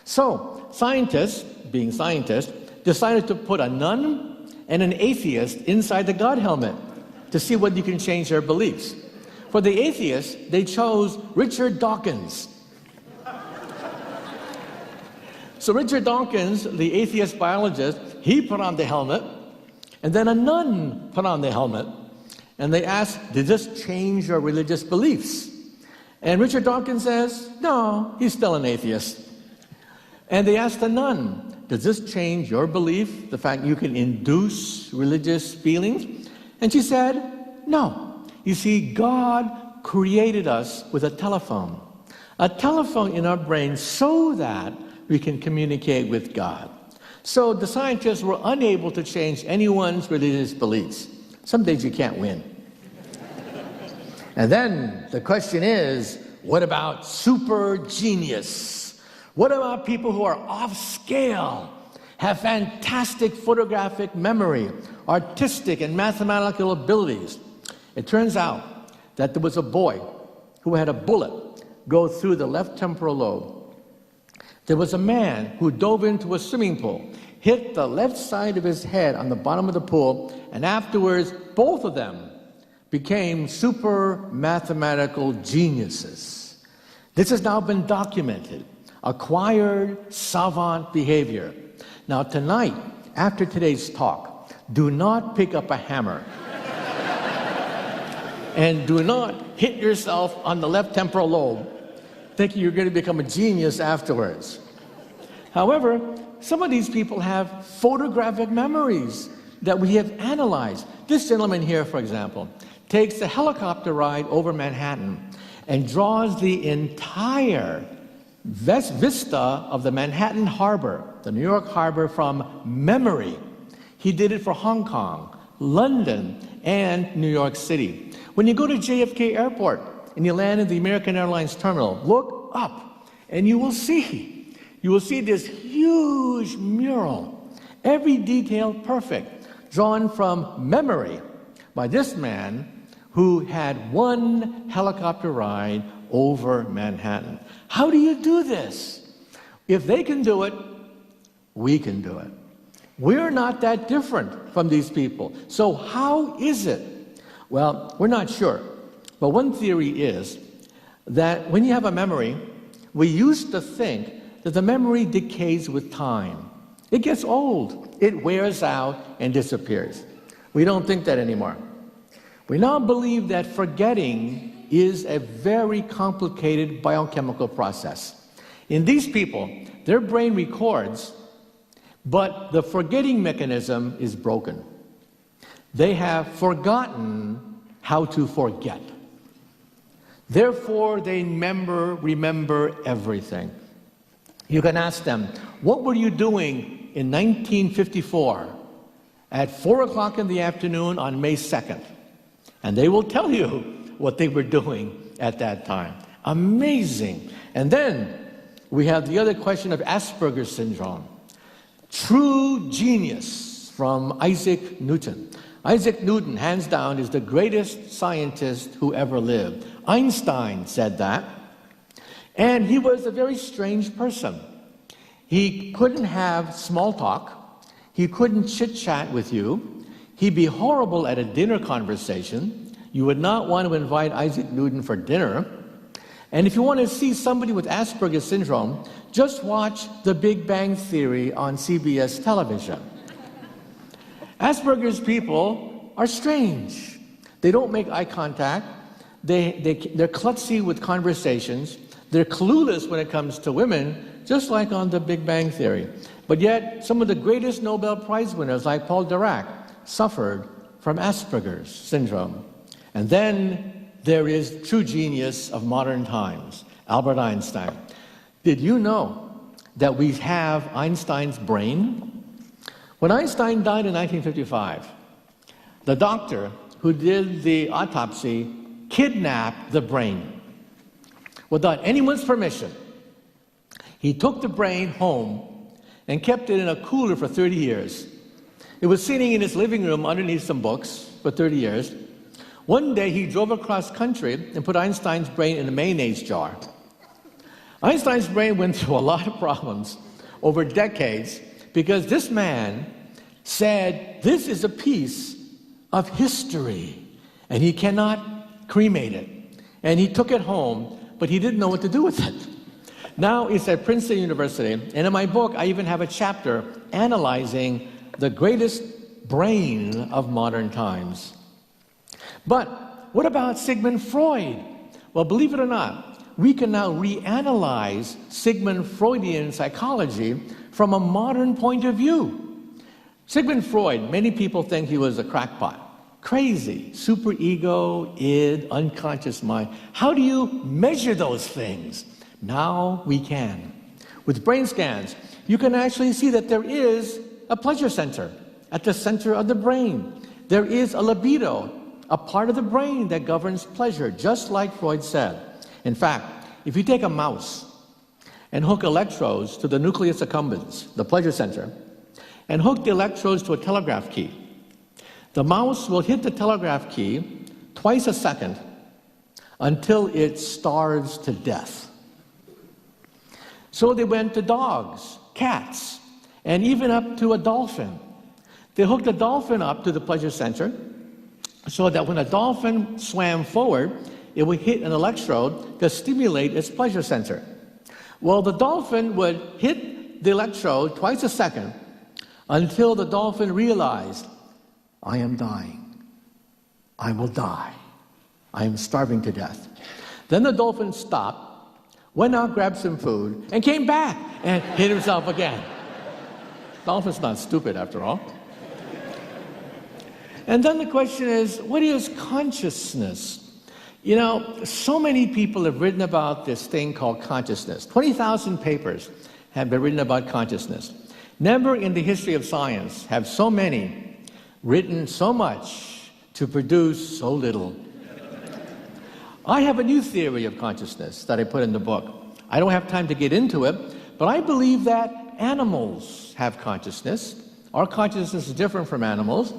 So, scientists, being scientists, decided to put a nun and an atheist inside the God helmet to see whether you can change their beliefs. For the atheists, they chose Richard Dawkins. So Richard Dawkins, the atheist biologist, he put on the helmet, and then a nun put on the helmet, and they asked, did this change your religious beliefs? And Richard Dawkins says, no, he's still an atheist. And they asked the nun, does this change your belief, the fact you can induce religious feelings? And she said, no. You see, God created us with a telephone in our brain so that we can communicate with God. So the scientists were unable to change anyone's religious beliefs. Some days you can't win. And then the question is, what about super genius? What about people who are off scale, have fantastic photographic memory, artistic and mathematical abilities? It turns out that there was a boy who had a bullet go through the left temporal lobe. There was a man who dove into a swimming pool, hit the left side of his head on the bottom of the pool, and afterwards, both of them became super mathematical geniuses. This has now been documented, acquired savant behavior. Now tonight, after today's talk, do not pick up a hammer and do not hit yourself on the left temporal lobe, thinking you're going to become a genius afterwards. However, some of these people have photographic memories that we have analyzed. This gentleman here, for example, takes a helicopter ride over Manhattan and draws the entire vista of the Manhattan Harbor, the New York Harbor, from memory. He did it for Hong Kong, London, and New York City. When you go to JFK Airport and you land in the American Airlines terminal, look up and you will see this huge mural, every detail perfect, drawn from memory by this man who had one helicopter ride over Manhattan. How do you do this? If they can do it, we can do it. We're not that different from these people. So how is it? Well, we're not sure. But one theory is that when you have a memory, we used to think that the memory decays with time. It gets old. It wears out and disappears. We don't think that anymore. We now believe that forgetting is a very complicated biochemical process. In these people, their brain records, but the forgetting mechanism is broken. They have forgotten how to forget. Therefore, they remember everything. You can ask them, what were you doing in 1954 at 4 o'clock in the afternoon on May 2nd? And they will tell you what they were doing at that time. Amazing. And then we have the other question of Asperger's syndrome. True genius from Isaac Newton. Isaac Newton, hands down, is the greatest scientist who ever lived. Einstein said that. And he was a very strange person. He couldn't have small talk. He couldn't chit-chat with you. He'd be horrible at a dinner conversation. You would not want to invite Isaac Newton for dinner. And if you want to see somebody with Asperger's syndrome, just watch The Big Bang Theory on CBS television. Asperger's people are strange. They don't make eye contact. They're klutzy with conversations. They're clueless when it comes to women, just like on the Big Bang Theory. But yet, some of the greatest Nobel Prize winners, like Paul Dirac, suffered from Asperger's syndrome. And then there is true genius of modern times, Albert Einstein. Did you know that we have Einstein's brain? When Einstein died in 1955, the doctor who did the autopsy kidnapped the brain without anyone's permission. He took the brain home and kept it in a cooler for 30 years. It was sitting in his living room underneath some books for 30 years. One day he drove across country and put Einstein's brain in a mayonnaise jar. Einstein's brain went through a lot of problems over decades because this man said this is a piece of history and he cannot cremate it. And he took it home, but he didn't know what to do with it. Now it's at Princeton University, and in my book I even have a chapter analyzing the greatest brain of modern times. But what about Sigmund Freud? Well, believe it or not, we can now reanalyze Sigmund Freudian psychology from a modern point of view. Sigmund Freud, many people think he was a crackpot. Crazy, superego, id, unconscious mind. How do you measure those things? Now we can. With brain scans, you can actually see that there is a pleasure center at the center of the brain. There is a libido, a part of the brain that governs pleasure, just like Freud said. In fact, if you take a mouse and hook electrodes to the nucleus accumbens, the pleasure center, and hook the electrodes to a telegraph key, the mouse will hit the telegraph key twice a second until it starves to death. So they went to dogs, cats, and even up to a dolphin. They hooked a dolphin up to the pleasure center so that when a dolphin swam forward, it would hit an electrode to stimulate its pleasure center. Well, the dolphin would hit the electrode twice a second until the dolphin realized, I am dying. I will die. I am starving to death. Then the dolphin stopped, went out, grabbed some food, and came back and hit himself again. Dolphin's not stupid after all. And then the question is, what is consciousness? You know, so many people have written about this thing called consciousness. 20,000 papers have been written about consciousness. Never in the history of science have so many written so much to produce so little. I have a new theory of consciousness that I put in the book. I don't have time to get into it, but I believe that animals have consciousness. Our consciousness is different from animals.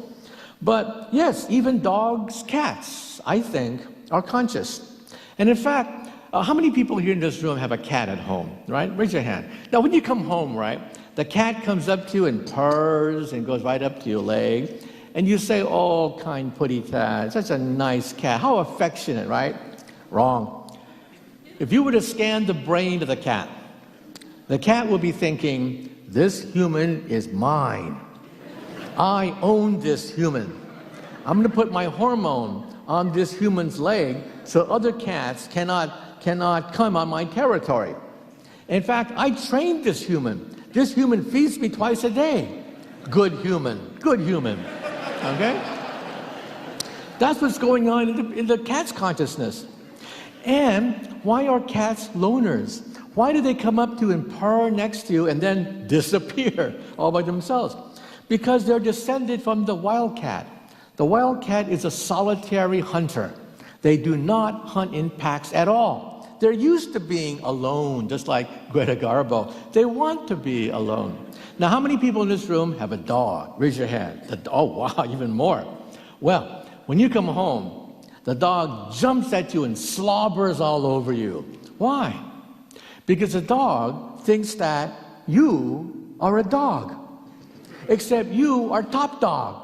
But yes, even dogs, cats, I think, are conscious. And in fact, how many people here in this room have a cat at home, right? Raise your hand. Now, when you come home, right, the cat comes up to you and purrs and goes right up to your leg. And you say, oh, kind putty cat, such a nice cat. How affectionate, right? Wrong. If you were to scan the brain of the cat will be thinking, this human is mine. I own this human. I'm going to put my hormone on this human's leg so other cats cannot come on my territory. In fact, I trained this human. This human feeds me twice a day. Good human. Good human. Okay? That's what's going on in the cat's consciousness. And why are cats loners? Why do they come up to you and purr next to you and then disappear all by themselves? Because they're descended from the wildcat. The wildcat is a solitary hunter. They do not hunt in packs at all. They're used to being alone, just like Greta Garbo. They want to be alone. Now, how many people in this room have a dog? Raise your hand. Oh, wow, even more. Well, when you come home, the dog jumps at you and slobbers all over you. Why? Because the dog thinks that you are a dog. Except you are top dog.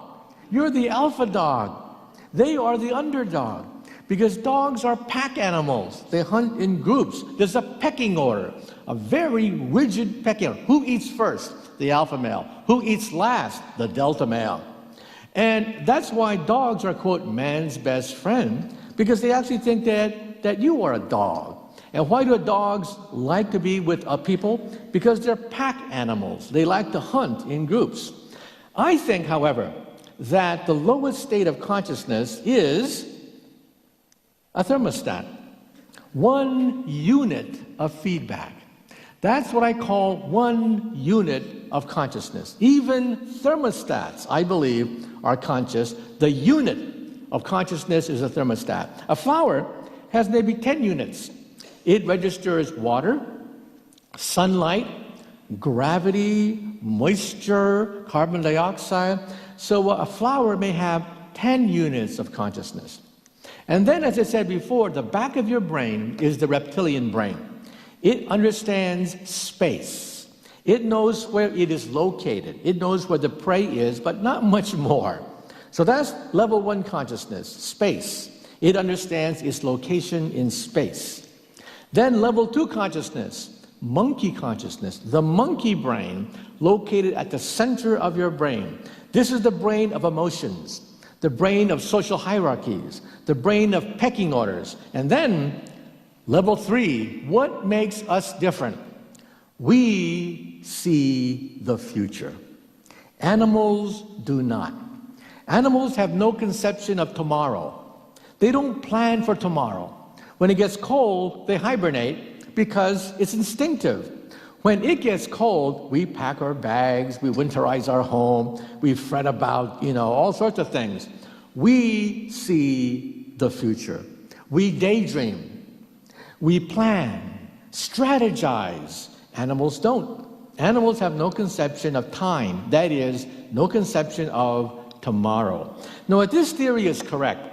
You're the alpha dog. They are the underdog. Because dogs are pack animals. They hunt in groups. There's a pecking order, a very rigid pecking order. Who eats first? The alpha male. Who eats last? The delta male. And that's why dogs are, quote, man's best friend, because they actually think that you are a dog. And why do dogs like to be with people? Because they're pack animals. They like to hunt in groups. I think, however, that the lowest state of consciousness is a thermostat. 1 unit of feedback. That's what I call 1 unit of consciousness. Even thermostats, I believe, are conscious. The unit of consciousness is a thermostat. A flower has maybe 10 units. It registers water, sunlight, gravity, moisture, carbon dioxide. So a flower may have 10 units of consciousness. And then, as I said before, the back of your brain is the reptilian brain. It understands space. It knows where it is located. It knows where the prey is, but not much more. So that's level 1 consciousness, space. It understands its location in space. Then level 2 consciousness, monkey consciousness, the monkey brain located at the center of your brain. This is the brain of emotions, the brain of social hierarchies, the brain of pecking orders. And then level 3, what makes us different? We see the future. Animals do not. Animals have no conception of tomorrow. They don't plan for tomorrow. When it gets cold, they hibernate because it's instinctive. When it gets cold, we pack our bags, we winterize our home, we fret about, all sorts of things. We see the future. We daydream. We plan, strategize. Animals don't. Animals have no conception of time. That is, no conception of tomorrow. Now, if this theory is correct,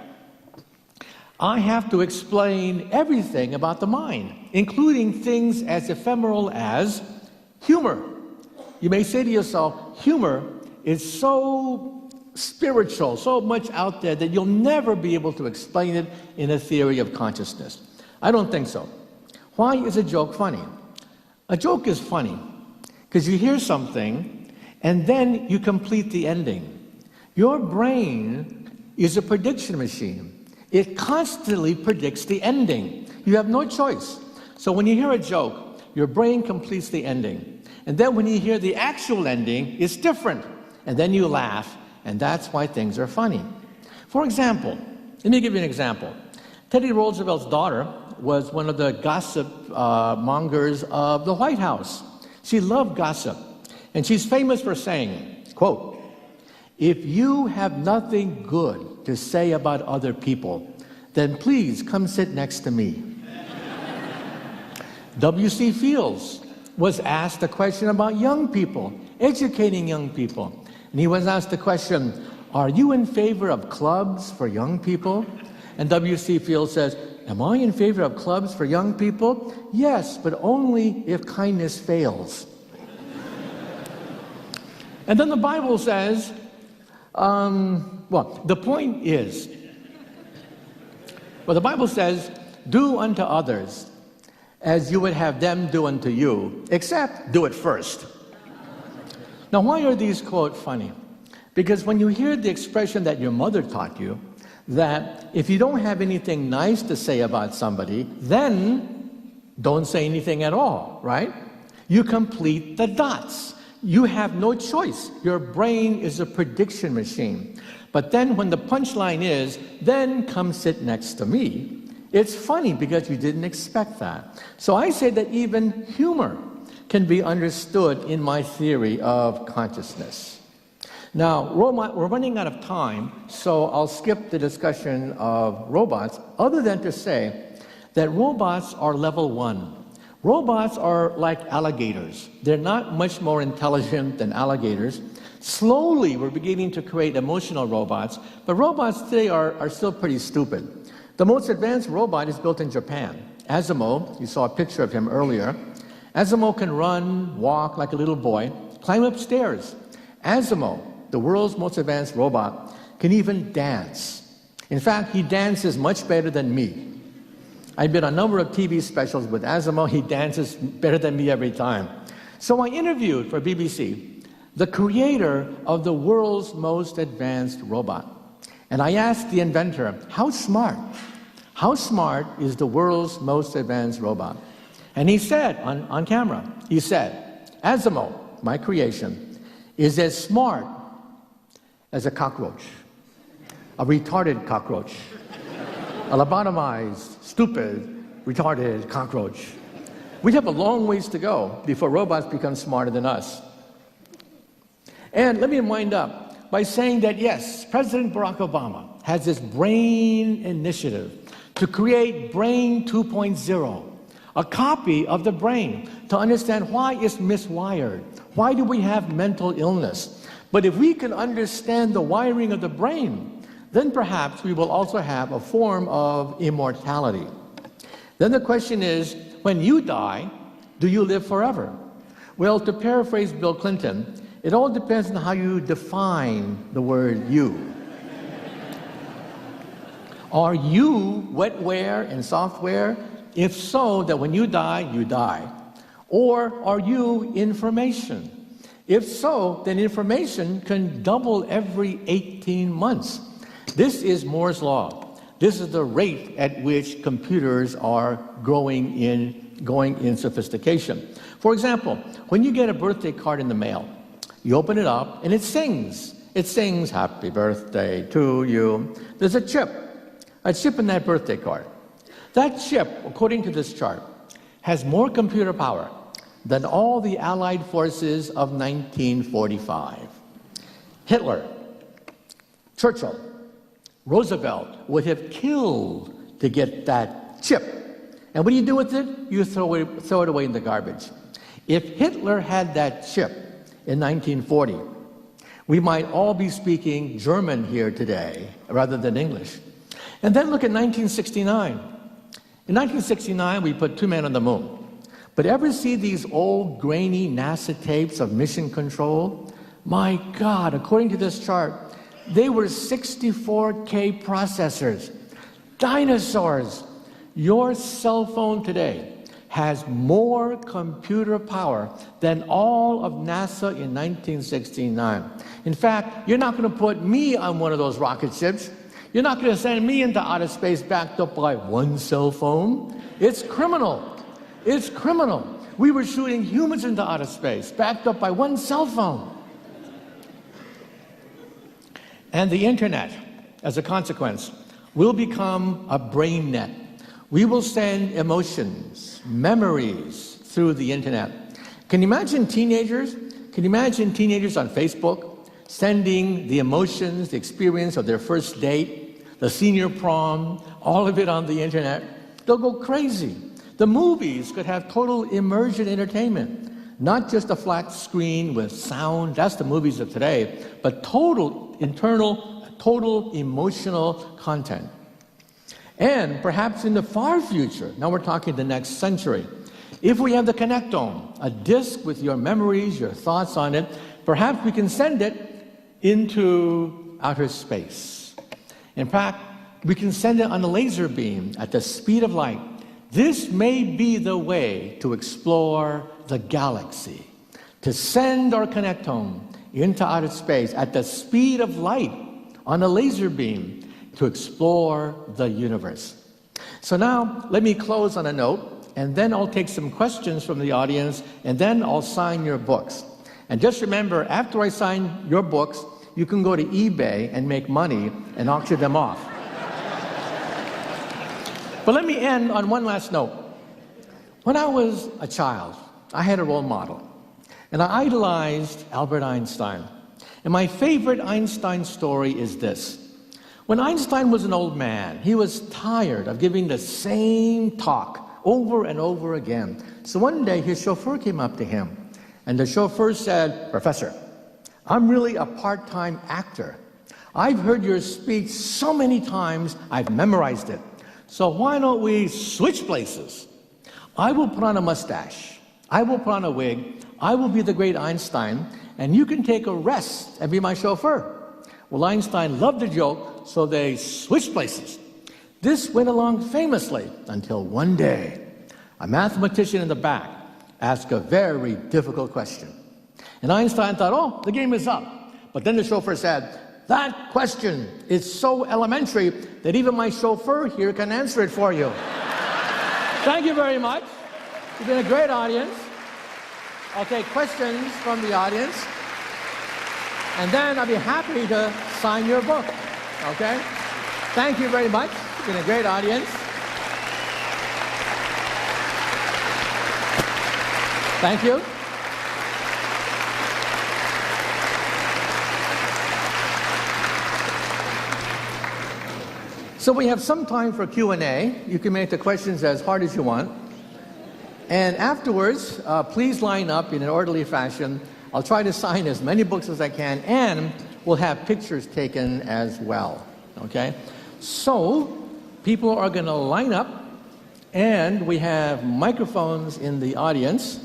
I have to explain everything about the mind, including things as ephemeral as humor. You may say to yourself, humor is so spiritual, so much out there that you'll never be able to explain it in a theory of consciousness. I don't think so. Why is a joke funny? A joke is funny because you hear something and then you complete the ending. Your brain is a prediction machine. It constantly predicts the ending. You have no choice. So when you hear a joke, your brain completes the ending. And then when you hear the actual ending, it's different. And then you laugh, and that's why things are funny. For example, let me give you an example. Teddy Roosevelt's daughter was one of the gossip mongers of the White House. She loved gossip. And she's famous for saying, quote, "If you have nothing good to say about other people, then please come sit next to me." W.C. Fields was asked a question about young people, educating young people. And he was asked the question, "Are you in favor of clubs for young people?" And W.C. Fields says, "Am I in favor of clubs for young people? Yes, but only if kindness fails." And then the Bible says, the point is, the Bible says, "Do unto others as you would have them do unto you, except do it first." Now, why are these quotes funny? Because when you hear the expression that your mother taught you, that if you don't have anything nice to say about somebody, then don't say anything at all, right? You complete the dots. You have no choice. Your brain is a prediction machine. But then when the punchline is, "Then come sit next to me," it's funny because you didn't expect that. So I say that even humor can be understood in my theory of consciousness. Now, we're running out of time, so I'll skip the discussion of robots, other than to say that robots are level 1. Robots are like alligators. They're not much more intelligent than alligators. Slowly, we're beginning to create emotional robots, but robots today are still pretty stupid. The most advanced robot is built in Japan. Asimo, you saw a picture of him earlier. Asimo can run, walk like a little boy, climb up stairs. Asimo, the world's most advanced robot, can even dance. In fact, he dances much better than me. I've been on a number of TV specials with Asimo. He dances better than me every time. So I interviewed for BBC the creator of the world's most advanced robot. And I asked the inventor, how how smart is the world's most advanced robot? And he said on camera, he said, Asimo, my creation, is as smart as a cockroach, a retarded cockroach, a lobotomized, stupid, retarded cockroach. We have a long ways to go before robots become smarter than us. And let me wind up by saying that, yes, President Barack Obama has this brain initiative to create Brain 2.0, a copy of the brain to understand why it's miswired. Why do we have mental illness? But if we can understand the wiring of the brain, then perhaps we will also have a form of immortality. Then the question is, when you die, do you live forever? Well, to paraphrase Bill Clinton, it all depends on how you define the word you. Are you wetware and software? If so, that when you die, you die. Or are you information? If so, then information can double every 18 months. This is Moore's law. This is the rate at which computers are going in sophistication. For example, when you get a birthday card in the mail, you open it up and it sings. It sings, "Happy birthday to you." There's a chip in that birthday card. That chip, according to this chart, has more computer power than all the Allied forces of 1945. Hitler, Churchill, Roosevelt would have killed to get that chip. And what do you do with it? You throw it away in the garbage. If Hitler had that chip in 1940, we might all be speaking German here today rather than English. And then look at 1969. In 1969, we put 2 men on the moon. But ever see these old grainy NASA tapes of mission control? My God, according to this chart, they were 64K processors. Dinosaurs. Your cell phone today has more computer power than all of NASA in 1969. In fact, you're not going to put me on one of those rocket ships. You're not going to send me into outer space backed up by one cell phone. It's criminal. It's criminal. We were shooting humans into outer space backed up by one cell phone. And the internet, as a consequence, will become a brain net. We will send emotions, memories through the internet. Can you imagine teenagers? Can you imagine teenagers on Facebook sending the emotions, the experience of their first date, the senior prom, all of it on the internet? They'll go crazy. The movies could have total immersion entertainment, not just a flat screen with sound, that's the movies of today, but total internal, total emotional content. And perhaps in the far future, now we're talking the next century, if we have the connectome, a disk with your memories, your thoughts on it, perhaps we can send it into outer space. In fact, we can send it on a laser beam at the speed of light. This may be the way to explore the galaxy, to send our connectome into outer space at the speed of light on a laser beam to explore the universe. So now, let me close on a note, and then I'll take some questions from the audience, and then I'll sign your books. And just remember, after I sign your books, you can go to eBay and make money and auction them off. But let me end on one last note. When I was a child, I had a role model, and I idolized Albert Einstein. And my favorite Einstein story is this. When Einstein was an old man, he was tired of giving the same talk over and over again. So one day his chauffeur came up to him, and the chauffeur said, "Professor, I'm really a part-time actor. I've heard your speech so many times, I've memorized it. So why don't we switch places? I will put on a mustache. I will put on a wig. I will be the great Einstein, and you can take a rest and be my chauffeur." Well, Einstein loved the joke, so they switched places. This went along famously until one day, a mathematician in the back asked a very difficult question. And Einstein thought, oh, the game is up. But then the chauffeur said, That question is so elementary that even my chauffeur here can answer it for you. Thank you very much. You've been a great audience. I'll take questions from the audience, and then I'll be happy to sign your book. Okay? Thank you very much. You've been a great audience. Thank you. So we have some time for Q&A. You can make the questions as hard as you want. And afterwards, please line up in an orderly fashion. I'll try to sign as many books as I can, and we'll have pictures taken as well. Okay? So people are going to line up, and we have microphones in the audience.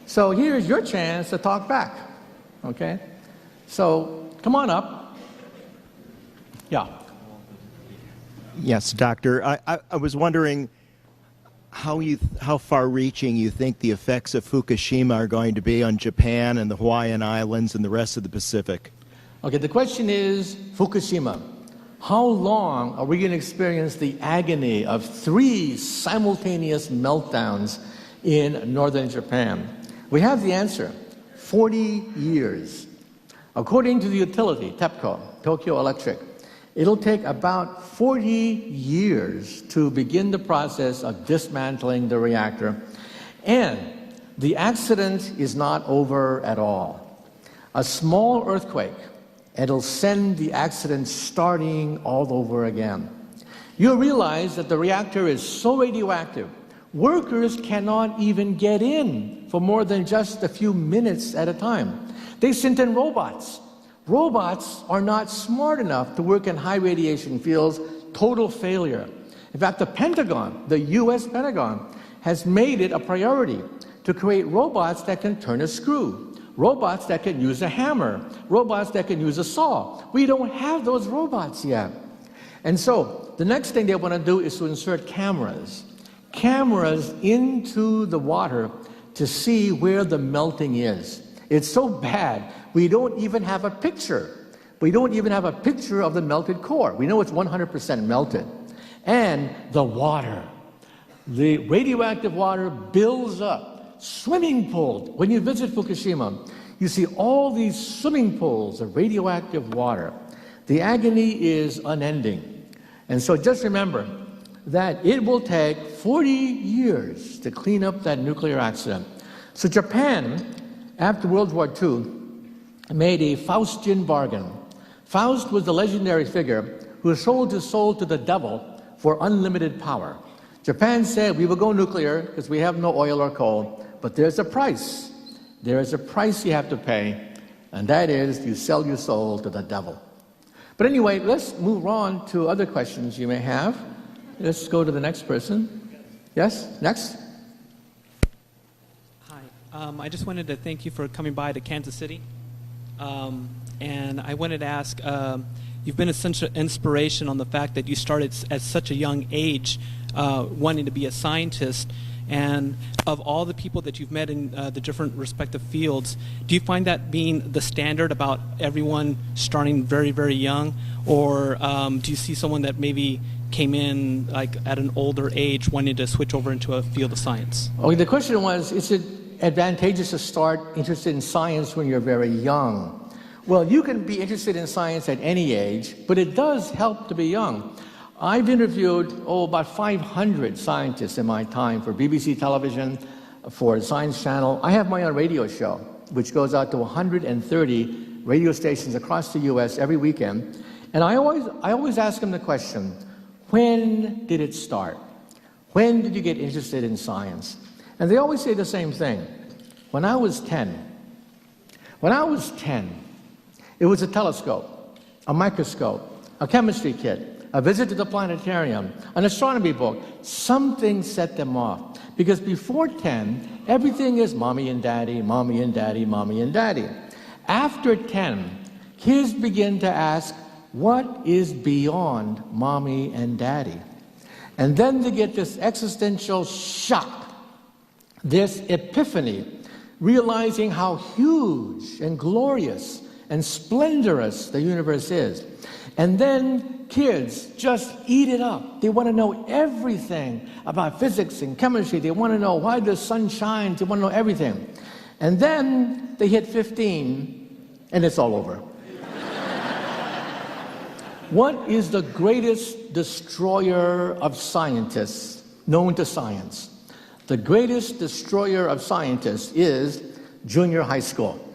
So here's your chance to talk back. Okay? So come on up. Yeah. Yes, Doctor. I was wondering how far-reaching you think the effects of Fukushima are going to be on Japan and the Hawaiian Islands and the rest of the Pacific. Okay, the question is Fukushima. How long are we going to experience the agony of 3 simultaneous meltdowns in northern Japan? We have the answer: 40 years. According to the utility, TEPCO, Tokyo Electric, it'll take about 40 years to begin the process of dismantling the reactor. And the accident is not over at all. A small earthquake, it'll send the accident starting all over again. You'll realize that the reactor is so radioactive, workers cannot even get in for more than just a few minutes at a time. They sent in robots. Robots are not smart enough to work in high radiation fields. Total failure. In fact, the Pentagon, the US Pentagon, has made it a priority to create robots that can turn a screw, robots that can use a hammer, robots that can use a saw. We don't have those robots yet. And so the next thing they want to do is to insert cameras into the water to see where the melting is. It's so bad, we don't even have a picture. We don't even have a picture of the melted core. We know it's 100% melted. And the water, the radioactive water builds up. Swimming pools. When you visit Fukushima, you see all these swimming pools of radioactive water. The agony is unending. And so just remember that it will take 40 years to clean up that nuclear accident. So Japan, after World War II, made a Faustian bargain. Faust was the legendary figure who sold his soul to the devil for unlimited power. Japan said, we will go nuclear because we have no oil or coal, but there's a price. There is a price you have to pay, and that is you sell your soul to the devil. But anyway, let's move on to other questions you may have. Let's go to the next person. Yes, next. I just wanted to thank you for coming by to Kansas City. And I wanted to ask, you've been such an inspiration on the fact that you started at such a young age wanting to be a scientist. And of all the people that you've met in the different respective fields, do you find that being the standard about everyone starting very, very young? Or do you see someone that maybe came in like at an older age wanting to switch over into a field of science? Okay, the question was, is it advantageous to start interested in science when you're very young? Well, you can be interested in science at any age, but it does help to be young. I've interviewed, about 500 scientists in my time for BBC television, for the Science Channel. I have my own radio show, which goes out to 130 radio stations across the U.S. every weekend. And I always ask them the question, when did it start? When did you get interested in science? And they always say the same thing. When I was 10. When I was 10, it was a telescope, a microscope, a chemistry kit, a visit to the planetarium, an astronomy book. Something set them off. Because before 10, everything is mommy and daddy, mommy and daddy, mommy and daddy. After 10, kids begin to ask, what is beyond mommy and daddy? And then they get this existential shock, this epiphany, realizing how huge and glorious and splendorous the universe is. And then kids just eat it up. They want to know everything about physics and chemistry. They want to know why the sun shines. They want to know everything. And then they hit 15, and it's all over. What is the greatest destroyer of scientists known to science? The greatest destroyer of scientists is junior high school.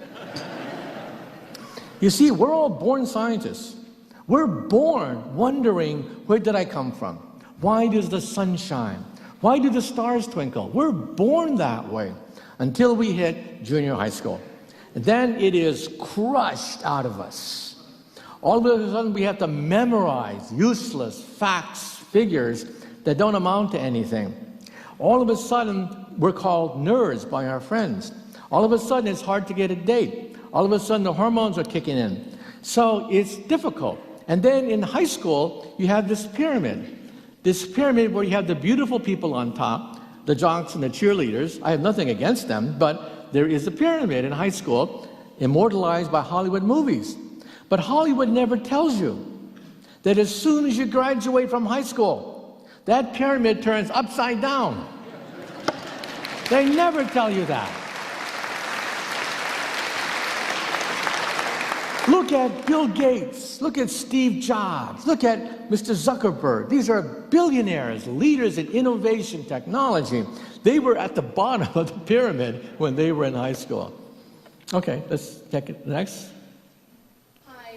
You see, we're all born scientists. We're born wondering, where did I come from? Why does the sun shine? Why do the stars twinkle? We're born that way until we hit junior high school. And then it is crushed out of us. All of a sudden we have to memorize useless facts, figures that don't amount to anything. All of a sudden we're called nerds by our friends. All of a sudden it's hard to get a date. All of a sudden the hormones are kicking in. So it's difficult. And then in high school you have this pyramid. This pyramid where you have the beautiful people on top, the jocks and the cheerleaders. I have nothing against them, but there is a pyramid in high school immortalized by Hollywood movies. But Hollywood never tells you that as soon as you graduate from high school, that pyramid turns upside down. They never tell you that. Look at Bill Gates, look at Steve Jobs, look at Mr. Zuckerberg. These are billionaires, leaders in innovation technology. They were at the bottom of the pyramid when they were in high school. Okay, let's take it next.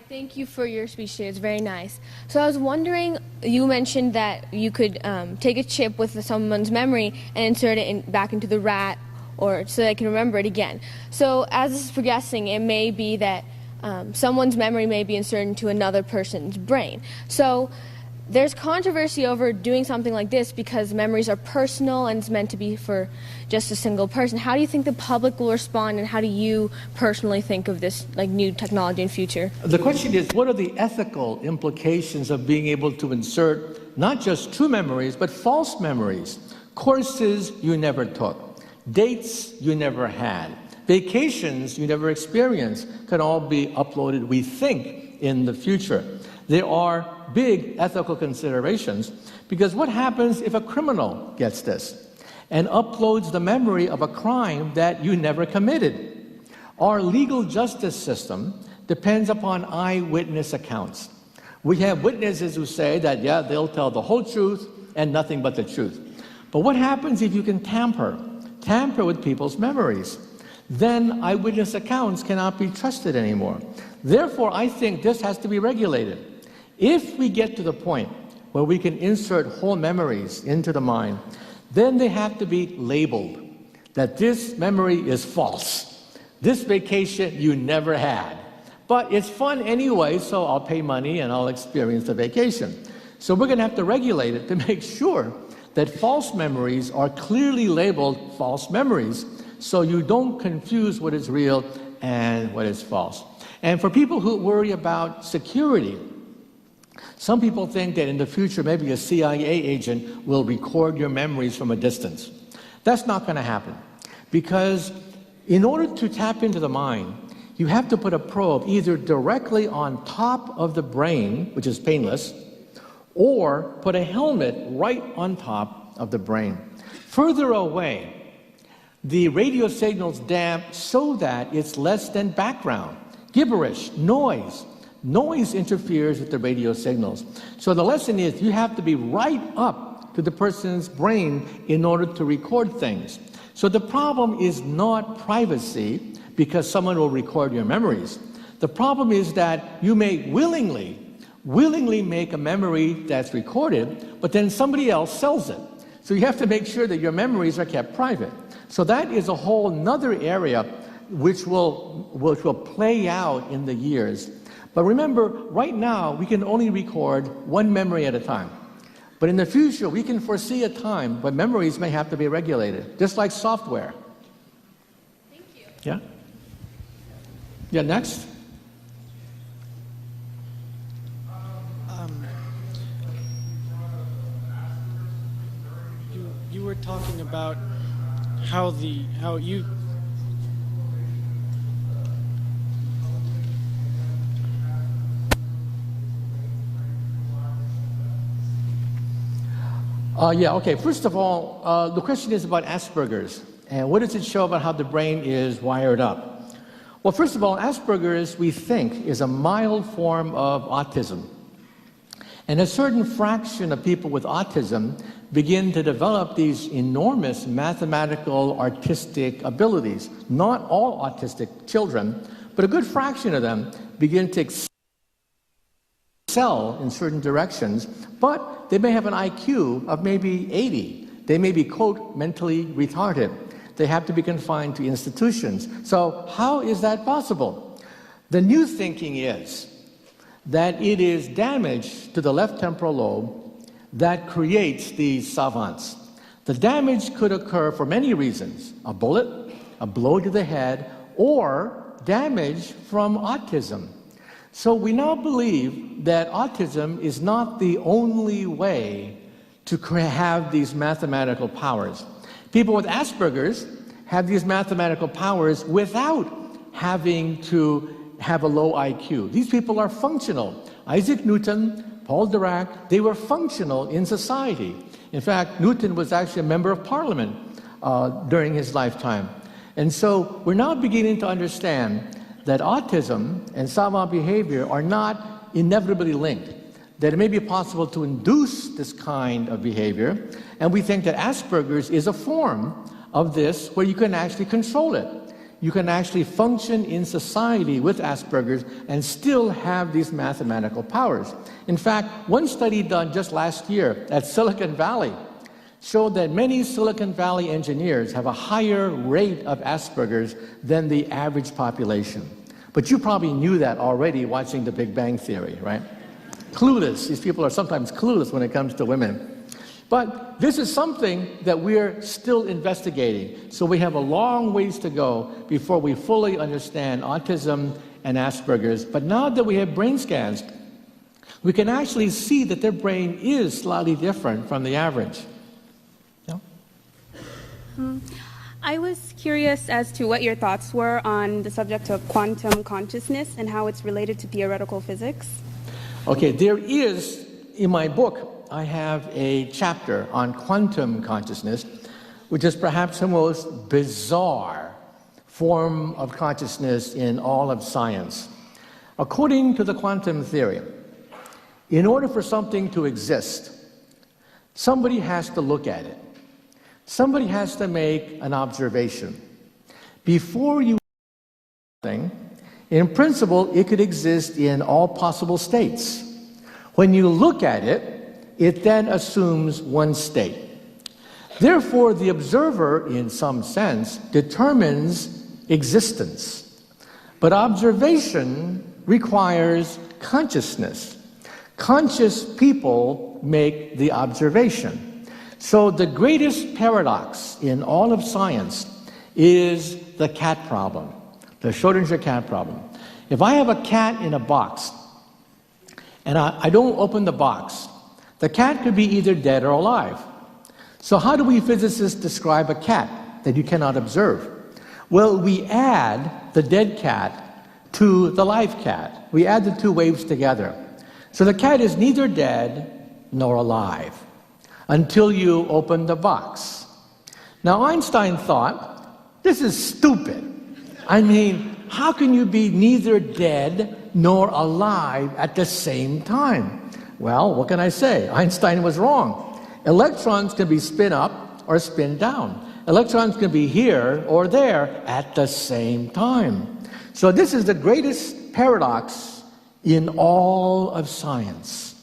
Thank you for your speech today. It's very nice. So I was wondering, you mentioned that you could take a chip with someone's memory and insert it back into the rat, or so they can remember it again. So as this is progressing, it may be that someone's memory may be inserted into another person's brain. So there's controversy over doing something like this because memories are personal and it's meant to be for just a single person. How do you think the public will respond, and how do you personally think of this new technology in future? The question is, what are the ethical implications of being able to insert not just true memories, but false memories? Courses you never took, dates you never had, vacations you never experienced can all be uploaded, we think, in the future. There are big ethical considerations, because what happens if a criminal gets this and uploads the memory of a crime that you never committed? Our legal justice system depends upon eyewitness accounts. We have witnesses who say that, yeah, they'll tell the whole truth and nothing but the truth. But what happens if you can tamper with people's memories? Then eyewitness accounts cannot be trusted anymore. Therefore, I think this has to be regulated. If we get to the point where we can insert whole memories into the mind, then they have to be labeled that this memory is false. This vacation you never had. But it's fun anyway, so I'll pay money and I'll experience the vacation. So we're going to have to regulate it to make sure that false memories are clearly labeled false memories, so you don't confuse what is real and what is false. And for people who worry about security, some people think that in the future maybe a CIA agent will record your memories from a distance. That's not going to happen, because in order to tap into the mind, you have to put a probe either directly on top of the brain, which is painless, or put a helmet right on top of the brain. Further away, the radio signal's damp so that it's less than background, gibberish, noise. Noise interferes with the radio signals. So the lesson is you have to be right up to the person's brain in order to record things. So the problem is not privacy, because someone will record your memories. The problem is that you may willingly make a memory that's recorded, but then somebody else sells it. So you have to make sure that your memories are kept private. So that is a whole nother area which will play out in the years. But remember, right now, we can only record one memory at a time. But in the future, we can foresee a time when memories may have to be regulated, just like software. Thank you. Yeah? Yeah, next? You were talking about how you Yeah, okay. First of all, the question is about Asperger's. And what does it show about how the brain is wired up? Well, first of all, Asperger's, we think, is a mild form of autism. And a certain fraction of people with autism begin to develop these enormous mathematical, artistic abilities. Not all autistic children, but a good fraction of them begin to excel in certain directions, but they may have an IQ of maybe 80. They may be, quote, mentally retarded. They have to be confined to institutions. So how is that possible? The new thinking is that it is damage to the left temporal lobe that creates these savants. The damage could occur for many reasons: a bullet, a blow to the head, or damage from autism. So we now believe that autism is not the only way to have these mathematical powers. People with Asperger's have these mathematical powers without having to have a low IQ. These people are functional. Isaac Newton, Paul Dirac, they were functional in society. In fact, Newton was actually a member of parliament during his lifetime. And so we're now beginning to understand that autism and savant behavior are not inevitably linked, that it may be possible to induce this kind of behavior, and we think that Asperger's is a form of this where you can actually control it. You can actually function in society with Asperger's and still have these mathematical powers. In fact, one study done just last year at Silicon Valley showed that many Silicon Valley engineers have a higher rate of Asperger's than the average population. But you probably knew that already watching The Big Bang Theory, right? Clueless. These people are sometimes clueless when it comes to women. But this is something that we're still investigating. So we have a long ways to go before we fully understand autism and Asperger's. But now that we have brain scans, we can actually see that their brain is slightly different from the average. I was curious as to what your thoughts were on the subject of quantum consciousness and how it's related to theoretical physics. Okay, there is, in my book, I have a chapter on quantum consciousness, which is perhaps the most bizarre form of consciousness in all of science. According to the quantum theory, in order for something to exist, somebody has to look at it. Somebody has to make an observation. Before you think, in principle, it could exist in all possible states. When you look at it, it then assumes one state. Therefore, the observer, in some sense, determines existence. But observation requires consciousness. Conscious people make the observation. So the greatest paradox in all of science is the cat problem, the Schrödinger cat problem. If I have a cat in a box, and I don't open the box, the cat could be either dead or alive. So how do we physicists describe a cat that you cannot observe? Well, we add the dead cat to the live cat. We add the two waves together. So the cat is neither dead nor alive until you open the box. Now, Einstein thought, this is stupid. I mean, how can you be neither dead nor alive at the same time? Well, what can I say? Einstein was wrong. Electrons can be spin up or spin down. Electrons can be here or there at the same time. So this is the greatest paradox in all of science.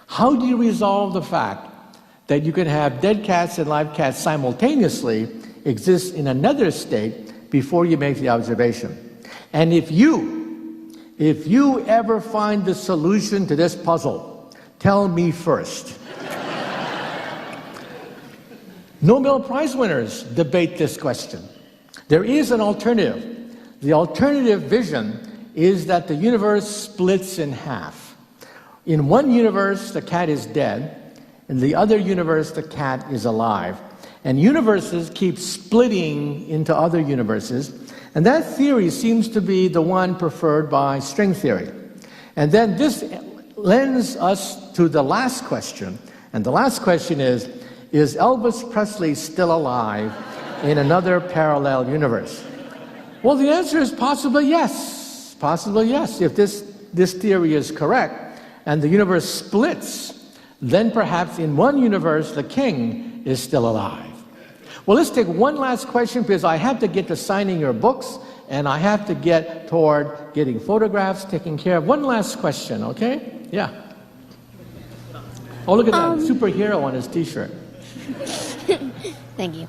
How do you resolve the fact that you can have dead cats and live cats simultaneously exist in another state before you make the observation? And if you ever find the solution to this puzzle, tell me first. Nobel Prize winners debate this question. There is an alternative. The alternative vision is that the universe splits in half. In one universe, the cat is dead. In the other universe, the cat is alive. And universes keep splitting into other universes. And that theory seems to be the one preferred by string theory. And then this lends us to the last question. And the last question is, is Elvis Presley still alive in another parallel universe? Well, the answer is possibly yes. Possibly yes. If this theory is correct and the universe splits, then perhaps in one universe the king is still alive. Well, let's take one last question because I have to get to signing your books and I have to get toward getting photographs taken care of. One last question, okay? Yeah. Oh, look at that superhero on his t-shirt. Thank you.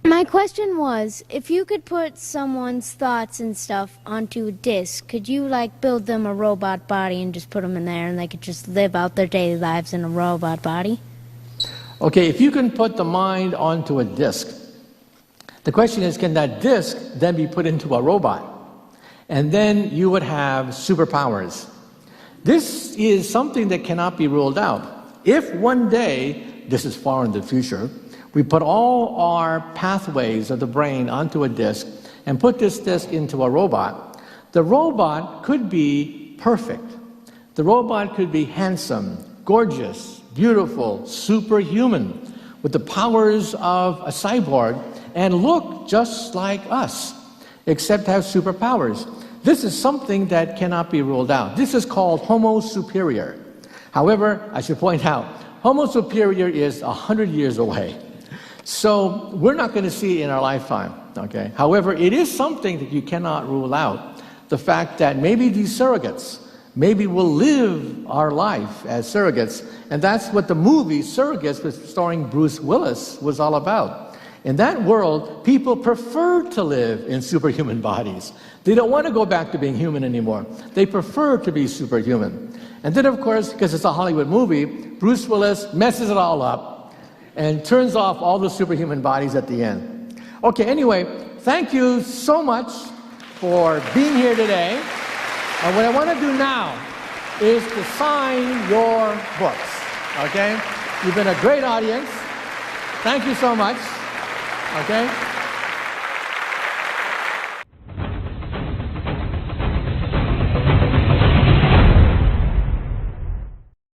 My question was, if you could put someone's thoughts and stuff onto a disc, could you like build them a robot body and just put them in there and they could just live out their daily lives in a robot body? Okay, if you can put the mind onto a disc, the question is, can that disc then be put into a robot? And then you would have superpowers. This is something that cannot be ruled out. If one day, this is far in the future, we put all our pathways of the brain onto a disc and put this disc into a robot, the robot could be perfect. The robot could be handsome, gorgeous, beautiful, superhuman, with the powers of a cyborg and look just like us, except have superpowers. This is something that cannot be ruled out. This is called Homo superior. However, I should point out, Homo superior is 100 years away. So we're not going to see it in our lifetime, okay? However, it is something that you cannot rule out. The fact that maybe these surrogates, maybe we'll live our life as surrogates, and that's what the movie Surrogates, starring Bruce Willis, was all about. In that world, people prefer to live in superhuman bodies. They don't want to go back to being human anymore. They prefer to be superhuman. And then, of course, because it's a Hollywood movie, Bruce Willis messes it all up and turns off all the superhuman bodies at the end. Okay, anyway, thank you so much for being here today. And what I want to do now is to sign your books, okay? You've been a great audience. Thank you so much, okay?